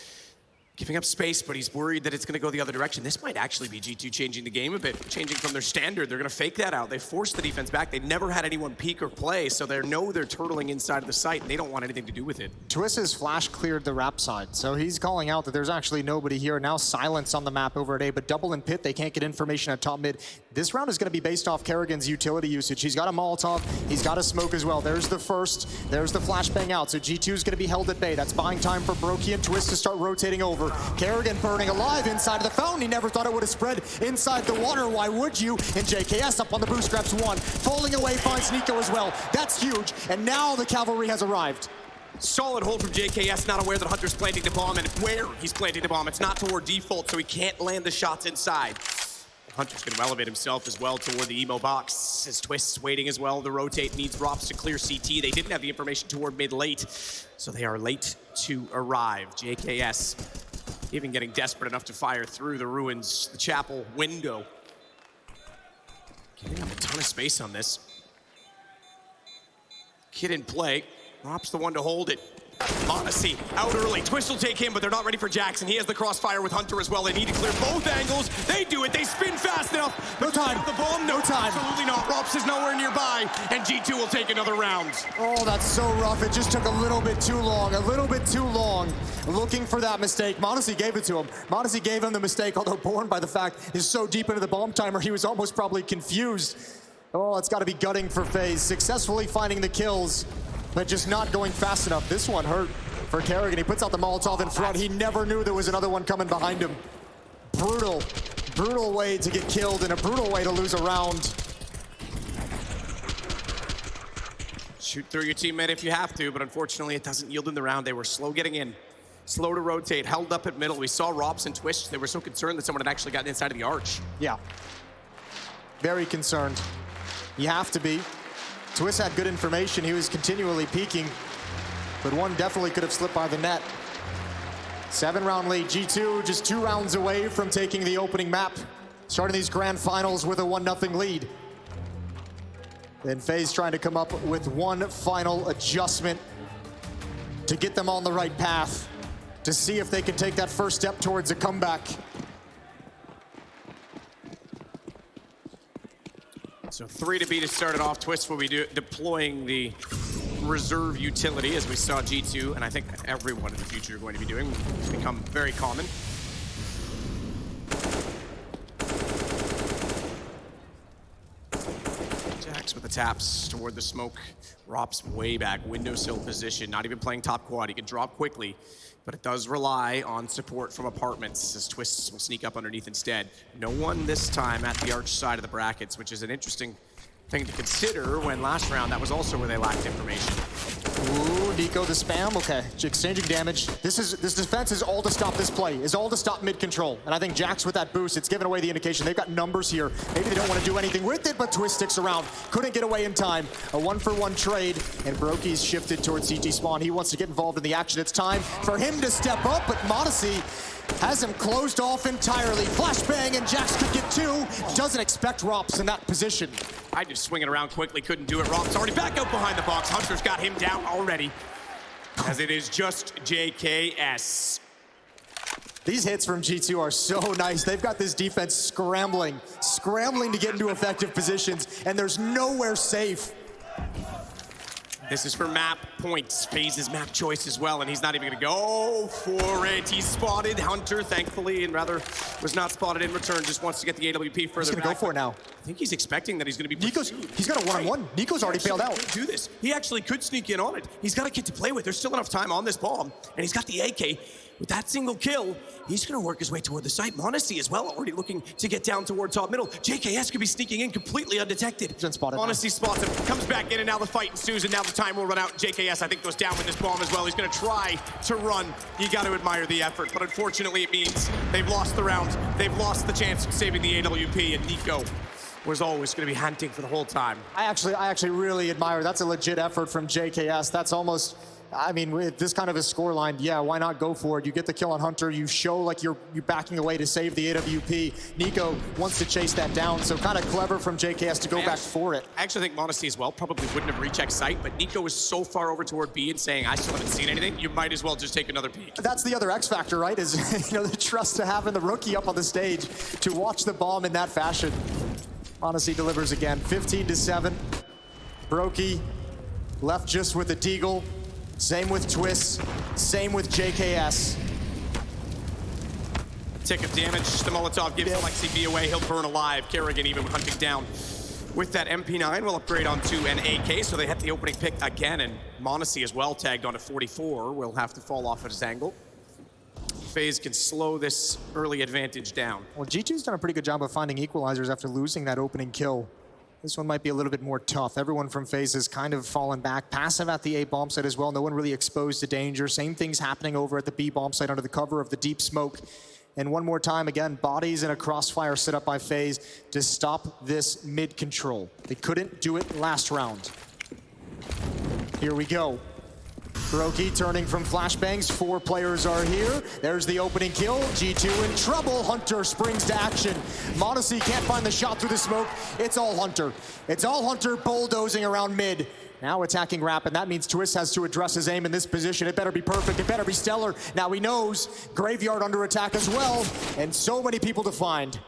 giving up space, but he's worried that it's going to go the other direction. This might actually be G2 changing the game a bit, changing from their standard. They're going to fake that out. They forced the defense back. They never had anyone peek or play, so they know they're turtling inside of the site, and they don't want anything to do with it. Twist's flash cleared the wrap side, so he's calling out that there's actually nobody here. Now silence on the map over at A, but double in pit, they can't get information at top mid. This round is going to be based off Kerrigan's utility usage. He's got a Molotov, he's got a smoke as well. There's the first, there's the flashbang out, so G2 is going to be held at bay. That's buying time for Brokey and Twist to start rotating over. Kerrigan burning alive inside of the fountain. He never thought it would have spread inside the water. Why would you? And JKS up on the boost, grabs one. Falling away, finds Nico as well. That's huge. And now the cavalry has arrived. Solid hold from JKS, not aware that Hunter's planting the bomb, and where he's planting the bomb. It's not toward default, so he can't land the shots inside. Hunter's going to elevate himself as well toward the emo box. As Twist's waiting as well to rotate, needs Rops to clear CT. They didn't have the information toward mid-late, so they are late to arrive. JKS even getting desperate enough to fire through the ruins, the chapel window. Giving up a ton of space on this. Kid in play. Rops the one to hold it. Odyssey out early. Twist will take him, but they're not ready for Jackson. He has the crossfire with Hunter as well. They need to clear both angles. They do it. They spin fast enough. No time. The bomb, no time. Absolutely not. Rops is nowhere nearby, and G2 will take another round. Oh, that's so rough. It just took a little bit too long. A little bit too long. Looking for that mistake. Modesty gave it to him. Modesty gave him the mistake, although born by the fact he's so deep into the bomb timer, he was almost probably confused. Oh, it's got to be gutting for Faze. Successfully finding the kills, but just not going fast enough. This one hurt for Kerrigan. He puts out the Molotov in front. He never knew there was another one coming behind him. Brutal, brutal way to get killed and a brutal way to lose a round. Shoot through your teammate if you have to, but unfortunately it doesn't yield in the round. They were slow getting in, slow to rotate, held up at middle. We saw Rops and Twist. They were so concerned that someone had actually gotten inside of the arch. Yeah, very concerned. You have to be. Twist had good information. He was continually peeking, but one definitely could have slipped by the net. 7-round lead. G2 just 2 rounds away from taking the opening map, starting these grand finals with a 1-0 lead. Then Faze trying to come up with one final adjustment to get them on the right path, to see if they can take that first step towards a comeback. So 3 to beat to start it off. Twist will be deploying the reserve utility, as we saw G2, and I think everyone in the future are going to be doing. It's become very common. Jax with the taps toward the smoke. Rops way back, windowsill position, not even playing top quad. He can drop quickly, but it does rely on support from apartments, as Twists will sneak up underneath instead. No one this time at the arch side of the brackets, which is an interesting thing to consider when last round that was also where they lacked information. Ooh, Nico the spam, okay. Exchanging damage. This defense is all to stop this play, is all to stop mid control. And I think Jax with that boost, it's given away the indication. They've got numbers here. Maybe they don't want to do anything with it, but Twist sticks around. Couldn't get away in time. A 1-for-1 trade, and Brokey's shifted towards CT spawn. He wants to get involved in the action. It's time for him to step up, but Modesty has him closed off entirely. Flashbang, and Jax could get 2. Doesn't expect Rops in that position. I just swing it around quickly, couldn't do it. Rops already back out behind the box. Hunter's got him down already, as it is just JKS. These hits from G2 are so nice. They've got this defense scrambling to get into effective positions, and there's nowhere safe. This is for map points. Faze's map choice as well, and he's not even gonna go for it. He's spotted Hunter, thankfully, and rather was not spotted in return. Just wants to get the AWP further. He's gonna go for it now. I think he's expecting that he's gonna be pursued. He's got a one-on-one. Nico's already bailed out. Do this. He actually could sneak in on it. He's got a kid to play with. There's still enough time on this bomb, and he's got the AK. With that single kill, he's gonna work his way toward the site. Monacy as well, already looking to get down toward top middle. JKS could be sneaking in completely undetected. Monacy spots him, comes back in, and now the fight ensues, and now the time will run out. JKS, I think, goes down with this bomb as well. He's gonna try to run. You gotta admire the effort, but unfortunately it means they've lost the round. They've lost the chance of saving the AWP, and Nico was always gonna be hunting for the whole time. I actually really admire, that's a legit effort from JKS. That's almost I mean, with this kind of a scoreline, yeah, why not go for it? You get the kill on Hunter, you show like you're backing away to save the AWP. Nico wants to chase that down, so kind of clever from JKS to go back for it. I actually think Modesty as well probably wouldn't have rechecked site, but Nico was so far over toward B and saying, I still haven't seen anything, you might as well just take another peek. That's the other X factor, right? Is the trust to having the rookie up on the stage to watch the bomb in that fashion. Modesty delivers again, 15-7. Brokey left just with the Deagle. Same with Twist, same with JKS. Tick of damage, the Molotov gives Alexi B away, he'll burn alive. Kerrigan even hunting down with that MP9 will upgrade onto an AK, so they hit the opening pick again, and Monacy as well tagged onto 44, will have to fall off at his angle. Faze can slow this early advantage down. Well, G2's done a pretty good job of finding equalizers after losing that opening kill. This one might be a little bit more tough. Everyone from Faze has kind of fallen back. Passive at the A bomb site as well. No one really exposed to danger. Same thing's happening over at the B bomb site under the cover of the deep smoke. And one more time, again, bodies in a crossfire set up by Faze to stop this mid control. They couldn't do it last round. Here we go. Brokey turning from flashbangs. 4 players are here. There's the opening kill. G2 in trouble. Hunter springs to action. Modesty can't find the shot through the smoke. It's all Hunter. It's all Hunter bulldozing around mid. Now attacking Rap, and that means Twist has to address his aim in this position. It better be perfect. It better be stellar. Now he knows. Graveyard under attack as well, and so many people to find.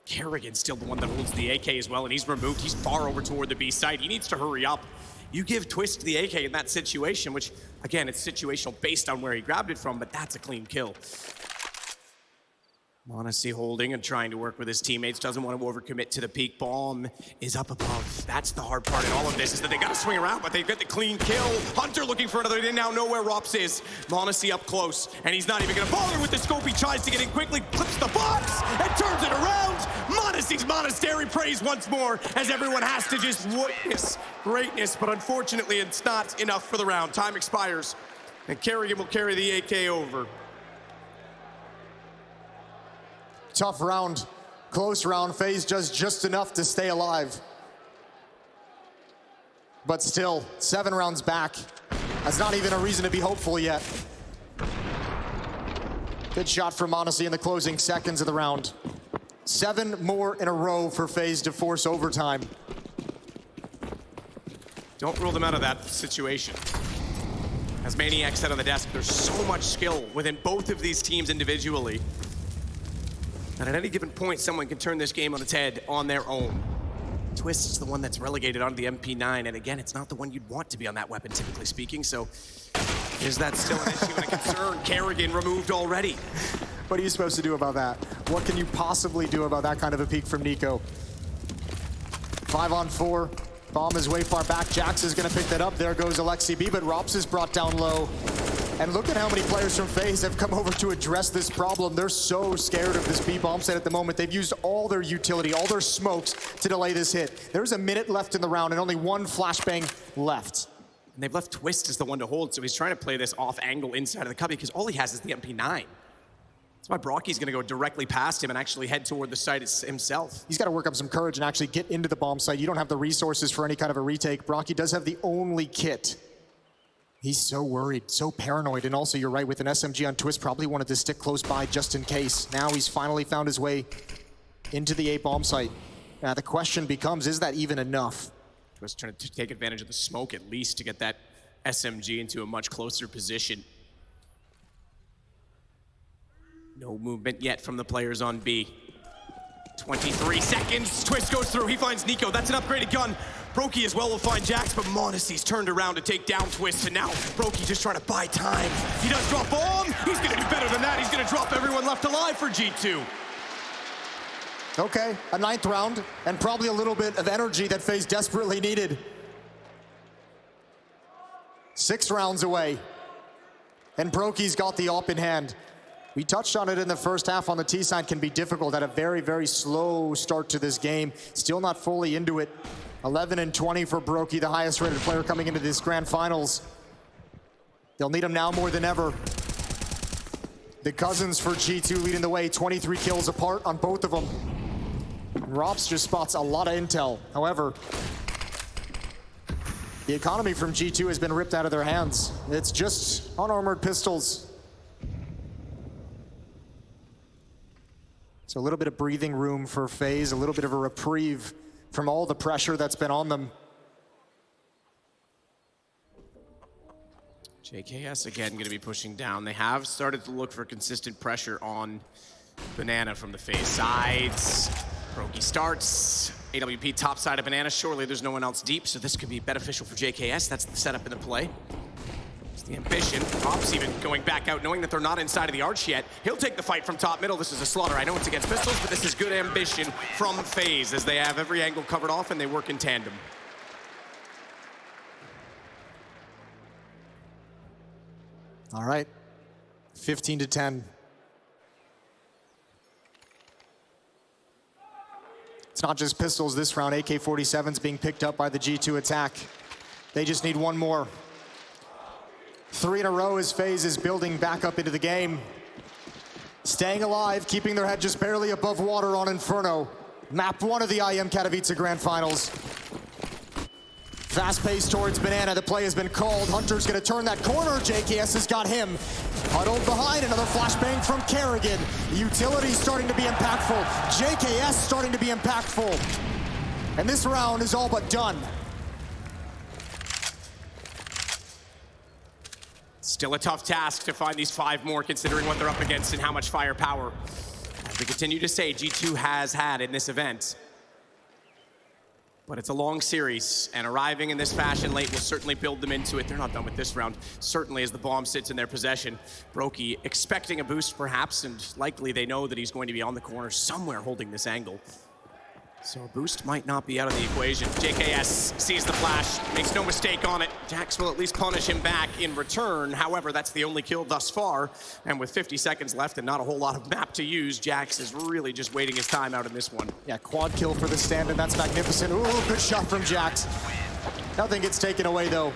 Kerrigan's still the one that holds the AK as well, and he's removed. He's far over toward the B side. He needs to hurry up. You give Twist the AK in that situation, which, again, it's situational based on where he grabbed it from, but that's a clean kill. Monacy holding and trying to work with his teammates. Doesn't want to overcommit to the peak. Bomb is up above. That's the hard part in all of this, is that they got to swing around, but they've got the clean kill. Hunter looking for another. They now know where Rops is. Monacy up close, and he's not even going to bother with the scope. He tries to get in quickly, clips the box, and turns it around. Monacy's monastery praise once more, as everyone has to just witness greatness, but unfortunately, it's not enough for the round. Time expires, and Kerrigan will carry the AK over. Tough round, close round. Faze does just enough to stay alive. But still, 7 rounds back. That's not even a reason to be hopeful yet. Good shot from Monacy in the closing seconds of the round. 7 more in a row for Faze to force overtime. Don't rule them out of that situation. As Maniac said on the desk, there's so much skill within both of these teams individually. And at any given point, someone can turn this game on its head on their own. Twist is the one that's relegated onto the MP9, and again, it's not the one you'd want to be on that weapon, typically speaking, so is that still an issue and a concern? Kerrigan removed already. What are you supposed to do about that? What can you possibly do about that kind of a peak from Nico? 5 on 4. Bomb is way far back. Jax is going to pick that up. There goes Alexi B, but Rops is brought down low. And look at how many players from Faze have come over to address this problem. They're so scared of this B bomb set at the moment. They've used all their utility, all their smokes to delay this hit. There's a minute left in the round and only 1 flashbang left. And they've left Twist as the one to hold, so he's trying to play this off angle inside of the cubby because all he has is the MP9. That's why Brocky's going to go directly past him and actually head toward the site himself. He's got to work up some courage and actually get into the bomb site. You don't have the resources for any kind of a retake. Brocky does have the only kit. He's so worried, so paranoid, and also you're right, with an SMG on Twist, probably wanted to stick close by just in case. Now he's finally found his way into the A bomb site. Now the question becomes, is that even enough? Twist trying to take advantage of the smoke at least to get that SMG into a much closer position. No movement yet from the players on B. 23 seconds, Twist goes through, he finds Nico, that's an upgraded gun. Brokey as well will find Jax, but Monacy's turned around to take down Twist, and now Brokey just trying to buy time. He does drop bomb, he's gonna do better than that, he's gonna drop everyone left alive for G2. Okay, a 9th round, and probably a little bit of energy that Faze desperately needed. 6 rounds away, and Brokey's got the op in hand. We touched on it in the first half on the T side, can be difficult at a very, very slow start to this game. Still not fully into it. 11 and 20 for Brokey, the highest rated player coming into this grand finals. They'll need him now more than ever. The cousins for G2 leading the way, 23 kills apart on both of them. Rops just spots a lot of intel. However, The economy from G2 has been ripped out of their hands. It's just unarmored pistols. So a little bit of breathing room for Faze, a little bit of a reprieve from all the pressure that's been on them. JKS again going to be pushing down. They have started to look for consistent pressure on Banana from the Faze sides. Brokey starts. AWP top side of Banana. Surely there's no one else deep, so this could be beneficial for JKS. That's the setup in the play. It's the ambition. Ops even going back out, knowing that they're not inside of the arch yet. He'll take the fight from top middle. This is a slaughter. I know it's against pistols, but this is good ambition from Faze as they have every angle covered off and they work in tandem. All right, 15-10. It's not just pistols this round. AK-47's being picked up by the G2 attack. They just need one more. 3 in a row as Faze is building back up into the game. Staying alive, keeping their head just barely above water on Inferno. Map 1 of the IM Katowice Grand Finals. Fast pace towards Banana. The play has been called. Hunter's going to turn that corner. JKS has got him. Huddled behind. Another flashbang from Kerrigan. Utility starting to be impactful. JKS starting to be impactful. And this round is all but done. Still a tough task to find these 5 more, considering what they're up against and how much firepower. As we continue to say, G2 has had in this event. But it's a long series, and arriving in this fashion late will certainly build them into it. They're not done with this round, certainly as the bomb sits in their possession. Brokey expecting a boost perhaps, and likely they know that he's going to be on the corner somewhere holding this angle. So a boost might not be out of the equation. JKS sees the flash, makes no mistake on it. Jax will at least punish him back in return. However, that's the only kill thus far. And with 50 seconds left and not a whole lot of map to use, Jax is really just waiting his time out in this one. Yeah, quad kill for the stand, and that's magnificent. Ooh, good shot from Jax. Nothing gets taken away, though.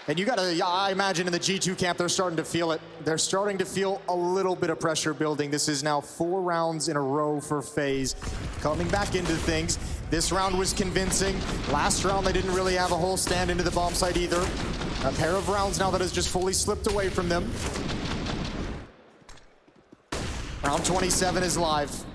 And you gotta, I imagine in the G2 camp, they're starting to feel it. They're starting to feel a little bit of pressure building. This is now 4 rounds in a row for Faze. Coming back into things. This round was convincing. Last round, they didn't really have a whole stand into the bomb site either. A pair of rounds now that has just fully slipped away from them. Round 27 is live.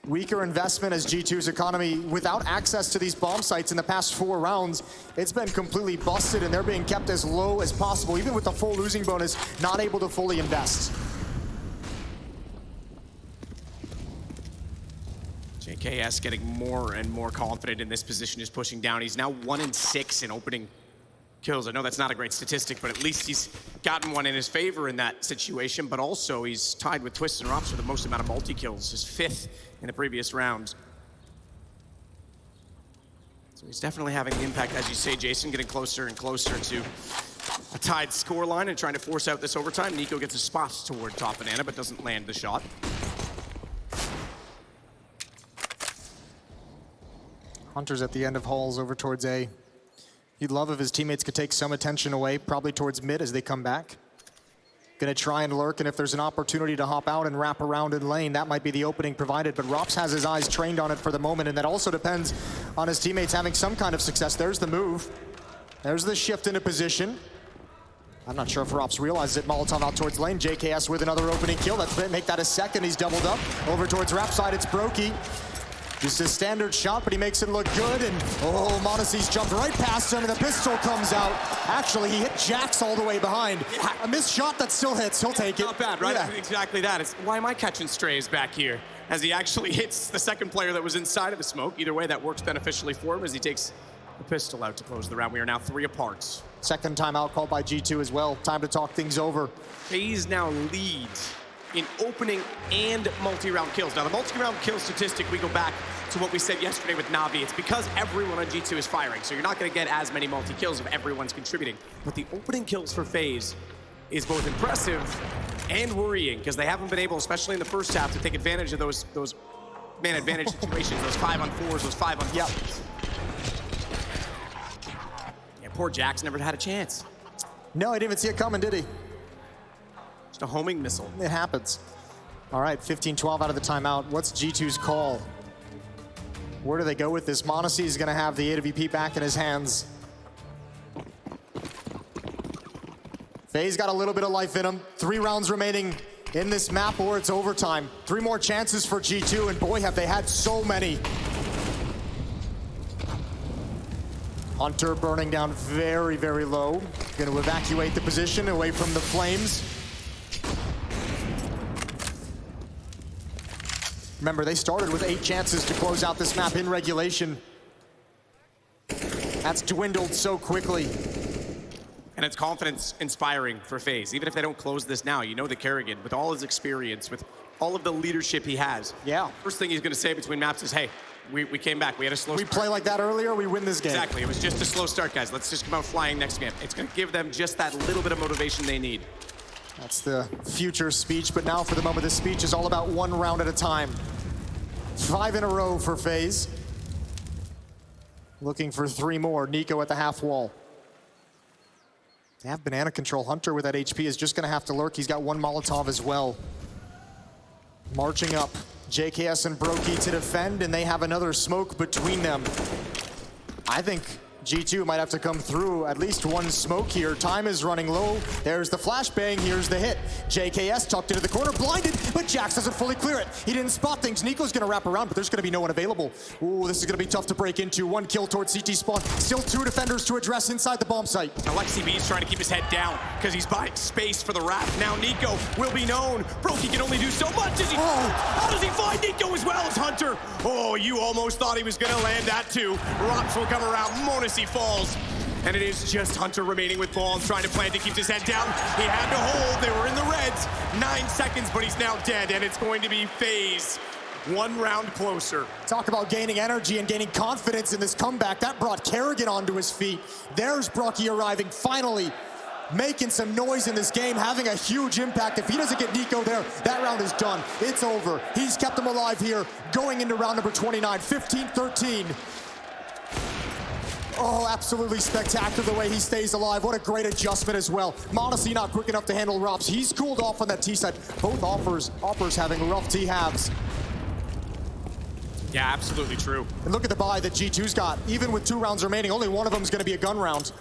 Weaker investment as G2's economy, without access to these bomb sites in the past 4 rounds, it's been completely busted and they're being kept as low as possible, even with the full losing bonus, not able to fully invest. JKS getting more and more confident in this position, just pushing down. He's now 1 in 6 in opening kills. I know that's not a great statistic, but at least he's gotten one in his favor in that situation, but also he's tied with Twisted and Rops for the most amount of multi-kills, his 5th in the previous round. So he's definitely having the impact, as you say, Jason, getting closer and closer to a tied scoreline and trying to force out this overtime. Nico gets a spot toward top Banana, but doesn't land the shot. Hunter's at the end of halls over towards A. He'd love if his teammates could take some attention away, probably towards mid as they come back. Gonna try and lurk, and if there's an opportunity to hop out and wrap around in lane, that might be the opening provided, but Rops has his eyes trained on it for the moment, and that also depends on his teammates having some kind of success. There's the move. There's the shift into position. I'm not sure if Rops realizes it. Molotov out towards lane. JKS with another opening kill. Let's make that a second. He's doubled up. Over towards Rap side, it's Brokey. Just a standard shot, but he makes it look good, and oh, Monacy's jumped right past him, and the pistol comes out. Actually, he hit Jax all the way behind. A missed shot that still hits, he'll take it. Not bad, right? Yeah. Exactly that. It's, why am I catching strays back here? As he actually hits the second player that was inside of the smoke. Either way, that works beneficially for him as he takes the pistol out to close the round. We are now 3 apart. Second timeout called by G2 as well. Time to talk things over. Faze now leads in opening and multi-round kills. Now, the multi-round kill statistic, we go back to what we said yesterday with Navi. It's because everyone on G2 is firing, so you're not going to get as many multi-kills if everyone's contributing. But the opening kills for Faze is both impressive and worrying, because they haven't been able, especially in the first half, to take advantage of those man advantage situations, those 5-on-4s, those 5-on-5s. Yep. Yeah, poor Jax never had a chance. No, he didn't even see it coming, did he? Just a homing missile. It happens. All right, 15-12 out of the timeout. What's G2's call? Where do they go with this? Monacy is going to have the AWP back in his hands. Faze got a little bit of life in him. 3 rounds remaining in this map, or it's overtime. 3 more chances for G2, and boy, have they had so many. Hunter burning down very, very low. Going to evacuate the position away from the flames. Remember, they started with 8 chances to close out this map in regulation. That's dwindled so quickly. And it's confidence inspiring for Faze. Even if they don't close this now, you know that Kerrigan, with all his experience, with all of the leadership he has, first thing he's going to say between maps is, hey, we came back. We had a slow start. We play like that earlier, we win this game. Exactly. It was just a slow start, guys. Let's just come out flying next game. It's going to give them just that little bit of motivation they need. That's the future speech, but now for the moment, this speech is all about 1 round at a time. 5 in a row for Faze. Looking for 3 more. Nico at the half wall. They have banana control. Hunter with that HP is just going to have to lurk. He's got 1 Molotov as well. Marching up. JKS and Brokey to defend, and they have another smoke between them. I think G2 might have to come through at least 1 smoke here. Time is running low. There's the flashbang. Here's the hit. JKS tucked into the corner, blinded, but Jax doesn't fully clear it. He didn't spot things. Nico's going to wrap around, but there's going to be no one available. Ooh, this is going to be tough to break into. 1 kill towards CT spawn. Still 2 defenders to address inside the bomb site. Alexi B's trying to keep his head down because he's buying space for the wrap. Now Nico will be known. Brokey can only do so much. How does he find Nico as well as Hunter? Oh, you almost thought he was going to land that too. Rops will come around. Monacy falls. And it is just Hunter remaining with bombs, trying to plant to keep his head down. He had to hold. They were in the reds. 9 seconds, but he's now dead, and it's going to be Faze. 1 round closer. Talk about gaining energy and gaining confidence in this comeback. That brought Kerrigan onto his feet. There's Brokey arriving, finally making some noise in this game, having a huge impact. If he doesn't get Nico there, that round is done. It's over. He's kept them alive here, going into round number 29, 15-13. Oh, absolutely spectacular the way he stays alive. What a great adjustment as well. Monacy not quick enough to handle Rops. He's cooled off on that T side. Both offers having rough T halves. Yeah, absolutely true. And look at the buy that G2's got. Even with 2 rounds remaining, only one of them is going to be a gun round.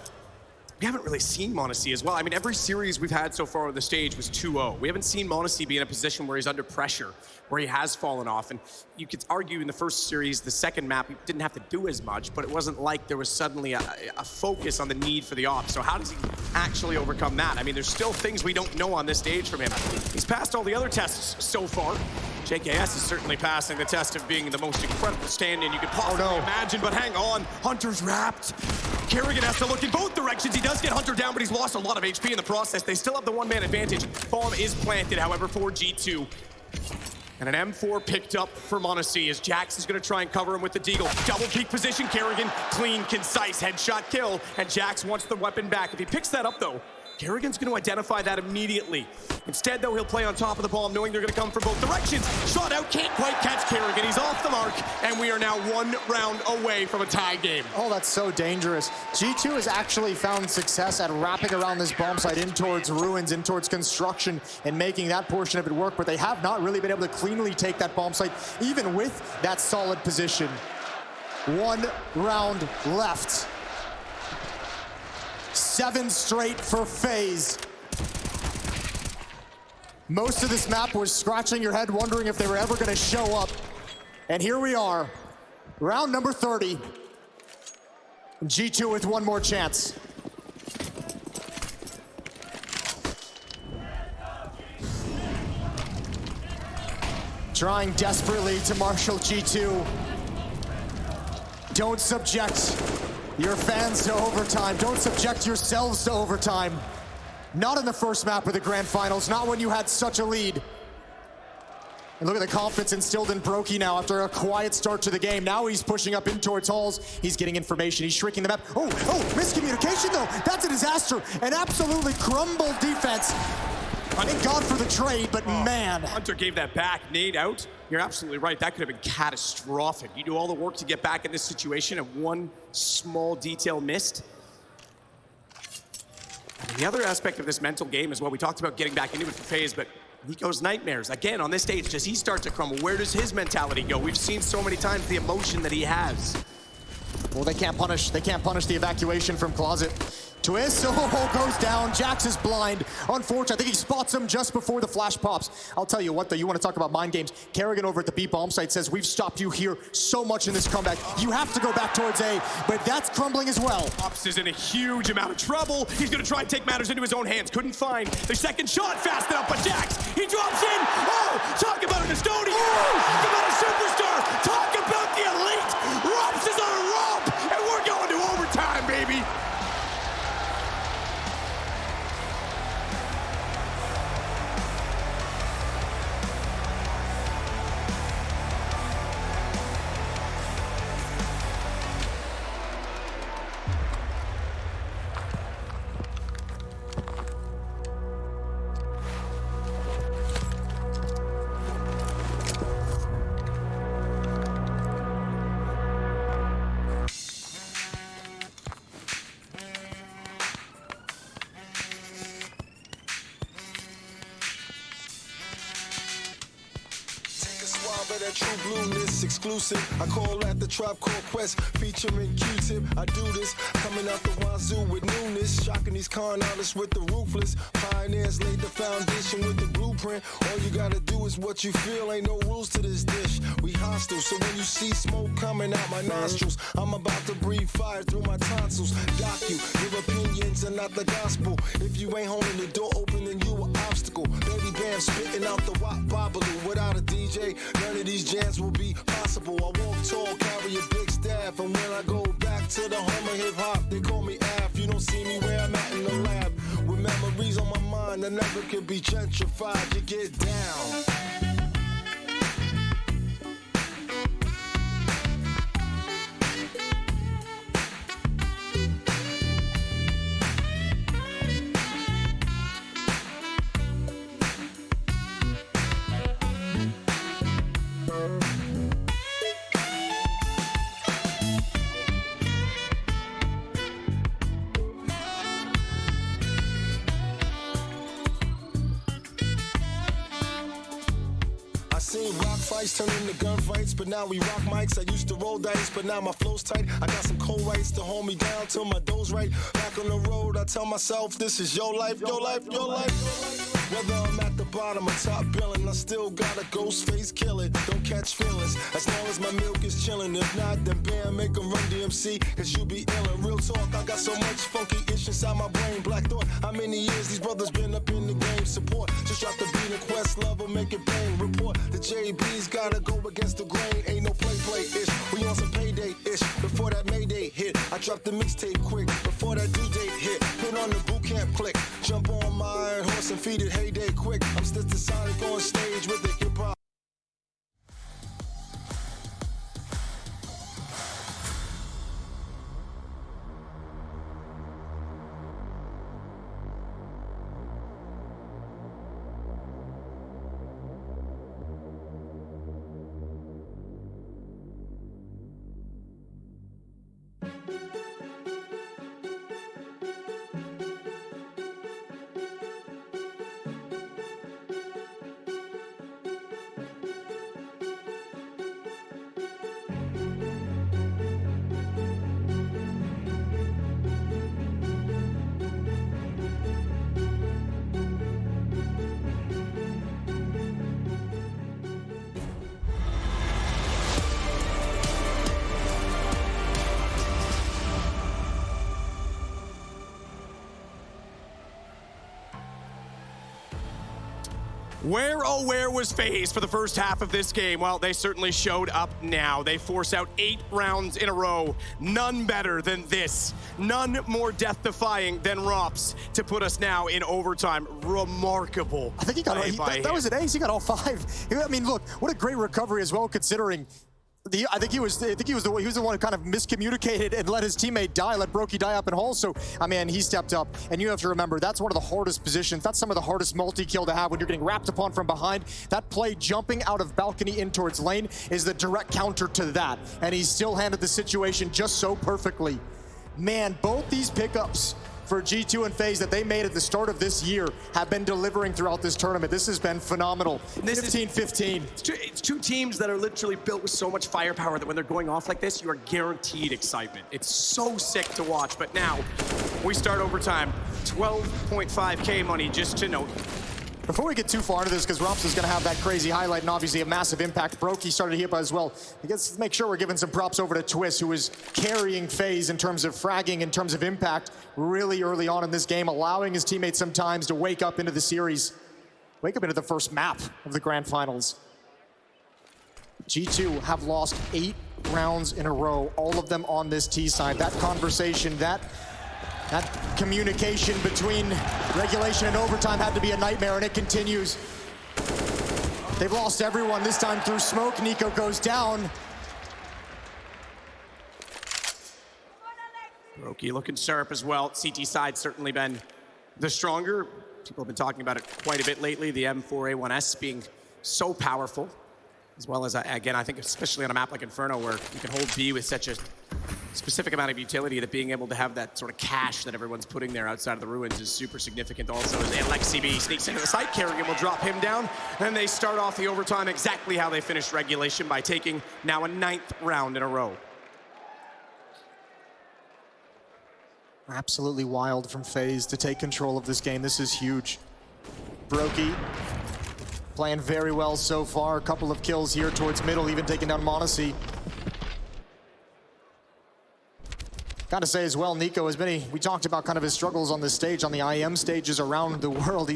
We haven't really seen Monacy as well. I mean, every series we've had so far on the stage was 2-0. We haven't seen Monacy be in a position where he's under pressure, where he has fallen off. And you could argue in the first series, the second map, he didn't have to do as much, but it wasn't like there was suddenly a focus on the need for the ops. So how does he actually overcome that? I mean, there's still things we don't know on this stage from him. He's passed all the other tests so far. JKS is certainly passing the test of being the most incredible stand-in you could possibly imagine, but hang on, Hunter's wrapped. Kerrigan has to look in both directions. He does get Hunter down, but he's lost a lot of HP in the process. They still have the 1-man advantage. Bomb is planted, however, for G2. And an M4 picked up for Monacy as Jax is going to try and cover him with the deagle. Double peak position, Kerrigan, clean, concise headshot kill, and Jax wants the weapon back. If he picks that up, though, Kerrigan's going to identify that immediately. Instead, though, he'll play on top of the bomb, knowing they're going to come from both directions. Shot out, can't quite catch Kerrigan. He's off the mark, and we are now 1 round away from a tie game. Oh, that's so dangerous. G2 has actually found success at wrapping around this bomb site in towards ruins, in towards construction, and making that portion of it work, but they have not really been able to cleanly take that bomb site, even with that solid position. 1 round left. 7 straight for Faze. Most of this map was scratching your head, wondering if they were ever going to show up. And here we are, round number 30. G2 with 1 more chance. Trying desperately to marshal G2. Don't subject your fans to overtime. Don't subject yourselves to overtime. Not in the first map of the grand finals, not when you had such a lead. And look at the confidence instilled in Brokey now after a quiet start to the game. Now he's pushing up in towards halls. He's getting information, he's shrinking the map. Oh, miscommunication though. That's a disaster. An absolutely crumbled defense. Thank God for the trade, but man. Hunter gave that back, nade out. You're absolutely right, that could have been catastrophic. You do all the work to get back in this situation and 1 small detail missed. And the other aspect of this mental game is, well, we talked about getting back into it for Faze, but Nico's nightmares, again, on this stage, does he start to crumble? Where does his mentality go? We've seen so many times the emotion that he has. Well, they can't punish the evacuation from Closet. Twist, oh, goes down. Jax is blind. Unfortunately, I think he spots him just before the flash pops. I'll ttell you what, though, you want to talk about mind games. Kerrigan over at the B bomb site says, we've stopped you here so much in this comeback. You have to go back towards A, but that's crumbling as well. Ops is in a huge amount of trouble. He's going to try and take matters into his own hands. Couldn't find the second shot fast enough, but Jax, he drops in. Oh, talk about a custodian. Oh, talk about a superstar. Talk about the elite. Rops is on a rope, and we're going to overtime, baby. That true blueness exclusive. I call that the Tribe Called Quest featuring Q-Tip. I do this coming out the wazoo with newness, shocking these con artists with the ruthless. Pioneers laid the foundation with the blueprint. All you gotta do is what you feel. Ain't no rules to this dish. We hostile, so when you see smoke coming out my nostrils, I'm about to breathe fire through my tonsils. Dock you, your opinions are not the gospel. If you ain't holding the door open, then you an obstacle. Baby Bam spitting out the wop bobbaloo. Without a DJ, none of these jams will be possible. I walk tall, carry a big staff, and when I go back to the home of hip hop, they call me Af. You don't see me where I'm at in the lab, with memories on my mind that never could be gentrified. You get down. Rock fights turn into gunfights, but now we rock mics. I used to roll dice, but now my flow's tight. I got some cold rights to hold me down till my dough's right. Back on the road, I tell myself this is your life, your life, your life. Whether I'm at the bottom or top billing, I still got a ghost face killing. Don't catch feelings as long as my milk is chilling. If not, then bam, make 'em run DMC, cause you be illin'. Real talk, I got so much funky ish inside my brain. Black thought, how many years these brothers been up in the game? Support, just drop the beat and quest level, make it bang. Report, the JB's gotta go against the grain. Ain't no play-ish, we on some payday-ish. Before that Mayday hit, I dropped the mixtape quick. Before that due date hit, put on the boot camp click. Jump on my iron horse and feed it heyday quick. I'm still Sonic on stage with the hip-hop. Where, oh where was Faze for the first half of this game? Well, they certainly showed up now. They force out 8 rounds in a row. None better than this. None more death-defying than Rops to put us now in overtime. Remarkable. I think he got that was an ace. He got all 5. I mean, look, what a great recovery as well, considering. I think he was the one who kind of miscommunicated and let his teammate die, let Brokey die up in hole. So, I mean, he stepped up. And you have to remember, that's one of the hardest positions. That's some of the hardest multi-kill to have when you're getting wrapped upon from behind. That play jumping out of balcony in towards lane is the direct counter to that. And he still handled the situation just so perfectly. Man, both these pickups for G2 and FaZe that they made at the start of this year have been delivering throughout this tournament. This has been phenomenal. 15-15. It's two teams that are literally built with so much firepower that when they're going off like this, you are guaranteed excitement. It's so sick to watch. But now, we start overtime. 12.5K money, just to note. Before we get too far into this, because Rops is going to have that crazy highlight and obviously a massive impact. Brokey started here as well. I guess make sure we're giving some props over to Twist, who is carrying FaZe in terms of fragging, in terms of impact, really early on in this game, allowing his teammates sometimes to wake up into the series, wake up into the first map of the grand finals. G2 have lost 8 rounds in a row, all of them on this T side. That conversation, that communication between regulation and overtime had to be a nightmare, and it continues. They've lost everyone, this time through smoke. Nico goes down. Brokey looking sharp as well. CT side certainly been the stronger. People have been talking about it quite a bit lately. The M4A1S being so powerful, as well as, again, I think especially on a map like Inferno, where you can hold B with such a specific amount of utility, that being able to have that sort of cash that everyone's putting there outside of the ruins is super significant. Also, as LXCB sneaks into the site, Kerrigan will drop him down, and they start off the overtime exactly how they finished regulation, by taking now a 9th round in a row. Absolutely wild from FaZe to take control of this game. This is huge. Brokey playing very well so far. A couple of kills here towards middle, even taking down m0NESY. Gotta say as well, Nico, we talked about kind of his struggles on this stage, on the IM stages around the world.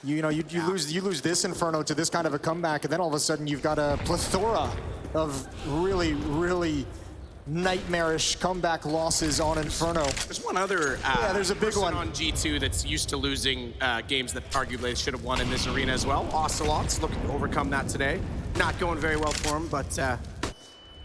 You lose this Inferno to this kind of a comeback, and then all of a sudden you've got a plethora of really, really nightmarish comeback losses on Inferno. There's one other there's a big one on G2 that's used to losing games that arguably they should have won in this arena as well. Ocelots looking to overcome that today. Not going very well for him, but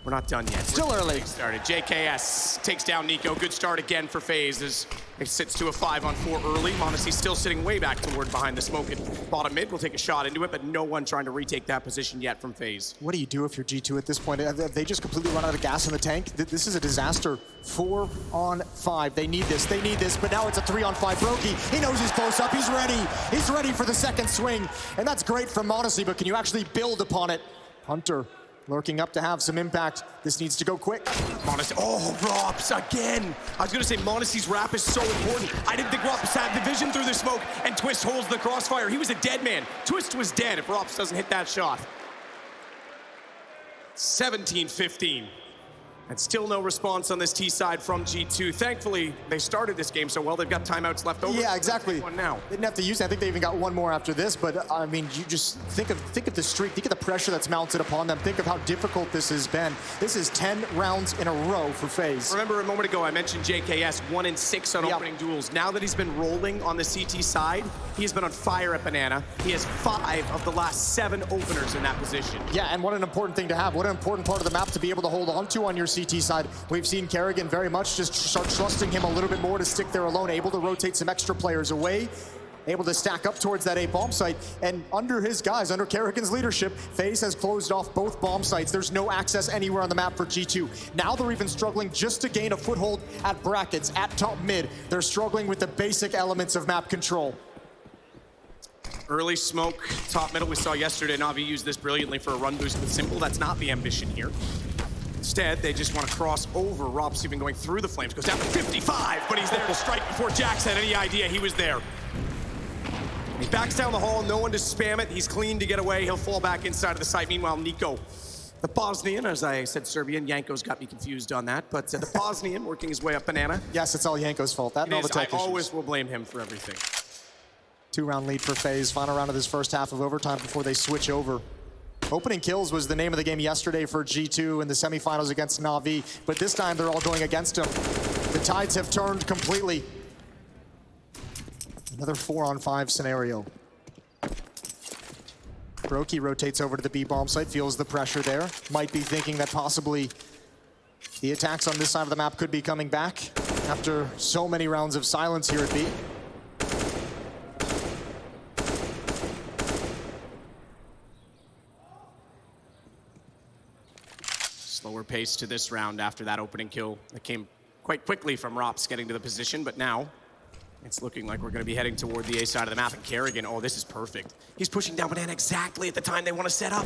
we're not done yet. Still early. Started. JKS takes down Nico. Good start again for FaZe as it sits to a 5-on-4 early. m0NESY still sitting way back toward behind the smoke at bottom mid. Will take a shot into it, but no one trying to retake that position yet from FaZe. What do you do if you're G2 at this point? Have they just completely run out of gas in the tank? This is a disaster. 4-on-5. They need this. They need this. But now it's a 3-on-5. Brokey, he knows he's close up. He's ready. He's ready for the second swing. And that's great from m0NESY, but can you actually build upon it? Hunter lurking up to have some impact. This needs to go quick. m0NESY, oh, Rops again. I was gonna say m0NESY's wrap is so important. I didn't think Rops had the vision through the smoke, and Twist holds the crossfire. He was a dead man. Twist was dead if Rops doesn't hit that shot. 17-15. And still no response on this T side from G2. Thankfully, they started this game so well, they've got timeouts left over. Yeah, exactly. One now. They didn't have to use it. I think they even got one more after this, but I mean, you just think of the streak, think of the pressure that's mounted upon them, think of how difficult this has been. This is 10 rounds in a row for FaZe. Remember a moment ago, I mentioned JKS, 1 in 6 on opening duels. Now that he's been rolling on the CT side, he has been on fire at Banana. He has 5 of the last 7 openers in that position. Yeah, and what an important thing to have. What an important part of the map to be able to hold on to on your CT side. We've seen Kerrigan very much just start trusting him a little bit more to stick there alone, able to rotate some extra players away, able to stack up towards that A bomb site. And under his guys, under Kerrigan's leadership, FaZe has closed off both bomb sites. There's no access anywhere on the map for G2. Now they're even struggling just to gain a foothold at brackets, at top mid. They're struggling with the basic elements of map control. Early smoke, top middle. We saw yesterday Na'Vi used this brilliantly for a run boost with Simple. That's not the ambition here. Instead, they just want to cross over. Rops even going through the flames. Goes down to 55, but he's there to strike before Jax had any idea he was there. He backs down the hall, no one to spam it. He's clean to get away. He'll fall back inside of the site. Meanwhile, Nico, the Bosnian, as I said Serbian, Yanko's got me confused on that, but the Bosnian working his way up Banana. Yes, it's all Yanko's fault. That and all the tech issues. I always will blame him for everything. 2-round lead for FaZe. Final round of this first half of overtime before they switch over. Opening kills was the name of the game yesterday for G2 in the semifinals against Na'Vi, but this time they're all going against him. The tides have turned completely. Another 4-on-5 scenario. Brokey rotates over to the B bomb site, feels the pressure there. Might be thinking that possibly the attacks on this side of the map could be coming back after so many rounds of silence here at B. Slower pace to this round after that opening kill that came quite quickly from Rops getting to the position, but now It's looking like we're going to be heading toward the A side of the map, and Kerrigan, oh, this is perfect. He's pushing down Banana exactly at the time they want to set up.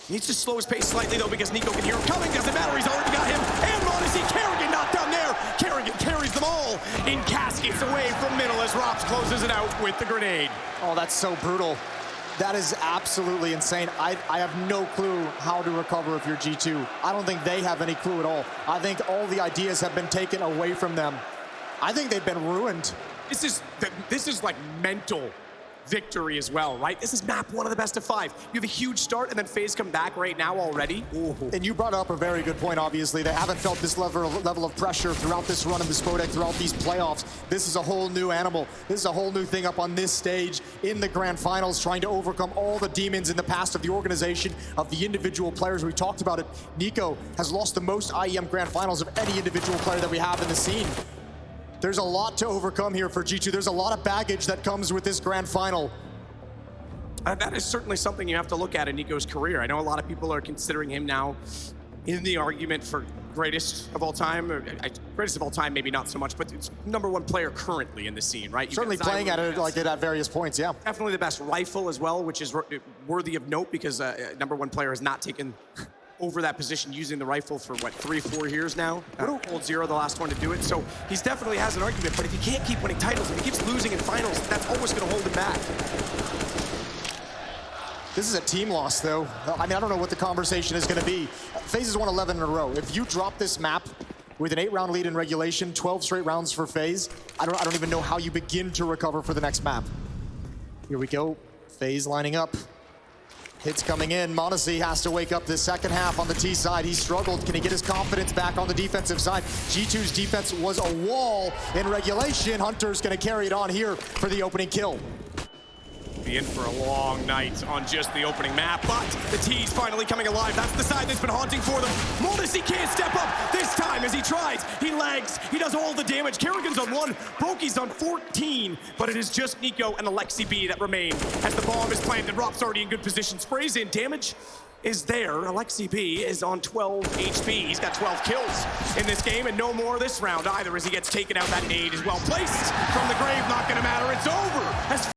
He needs to slow his pace slightly, though, because Nico can hear him coming. Doesn't matter, he's already got him. And Modesty, Kerrigan not down there. Kerrigan carries them all in caskets away from middle as Rops closes it out with the grenade. Oh, that's so brutal. That is absolutely insane. I have no clue how to recover if you're G2. I don't think they have any clue at all. I think all the ideas have been taken away from them. I think they've been ruined. This is like mental victory as well, right? This is map 1 of the best of 5. You have a huge start, and then Faze come back right now already. Ooh. And you brought up a very good point, obviously. They haven't felt this level of pressure throughout this run of the Spodek, throughout these playoffs. This is a whole new animal. This is a whole new thing up on this stage in the grand finals, trying to overcome all the demons in the past of the organization, of the individual players. We talked about it. Nico has lost the most IEM grand finals of any individual player that we have in the scene. There's a lot to overcome here for G2. There's a lot of baggage that comes with this grand final. That is certainly something you have to look at in Nico's career. I know a lot of people are considering him now in the argument for greatest of all time. Greatest of all time, maybe not so much, but it's #1 player currently in the scene, right? Certainly playing at it like it at various points, yeah. Definitely the best rifle as well, which is worthy of note because #1 player has not taken over that position using the rifle for, what, 3-4 years now? Old Zero, the last one to do it. So he definitely has an argument, but if he can't keep winning titles, if he keeps losing in finals, that's always going to hold him back. This is a team loss, though. I mean, I don't know what the conversation is going to be. FaZe has won 11 in a row. If you drop this map with an 8-round lead in regulation, 12 straight rounds for FaZe, I don't even know how you begin to recover for the next map. Here we go. FaZe lining up. Hits coming in. Modesty has to wake up this second half on the T side. He struggled. Can he get his confidence back on the defensive side? G2's defense was a wall in regulation. Hunter's going to carry it on here for the opening kill. Be in for a long night on just the opening map, but the T's finally coming alive. That's the side that's been haunting for them. Modesty can't step up this time as he tries. He lags. He does all the damage. Kerrigan's on 1, Brokey's on 14, but it is just Nico and Alexi B that remain as the bomb is planted. Rop's already in good position. Sprays in. Damage is there. Alexi B is on 12 HP. He's got 12 kills in this game, and no more this round either as he gets taken out. That nade is well placed from the grave. Not going to matter. It's over. As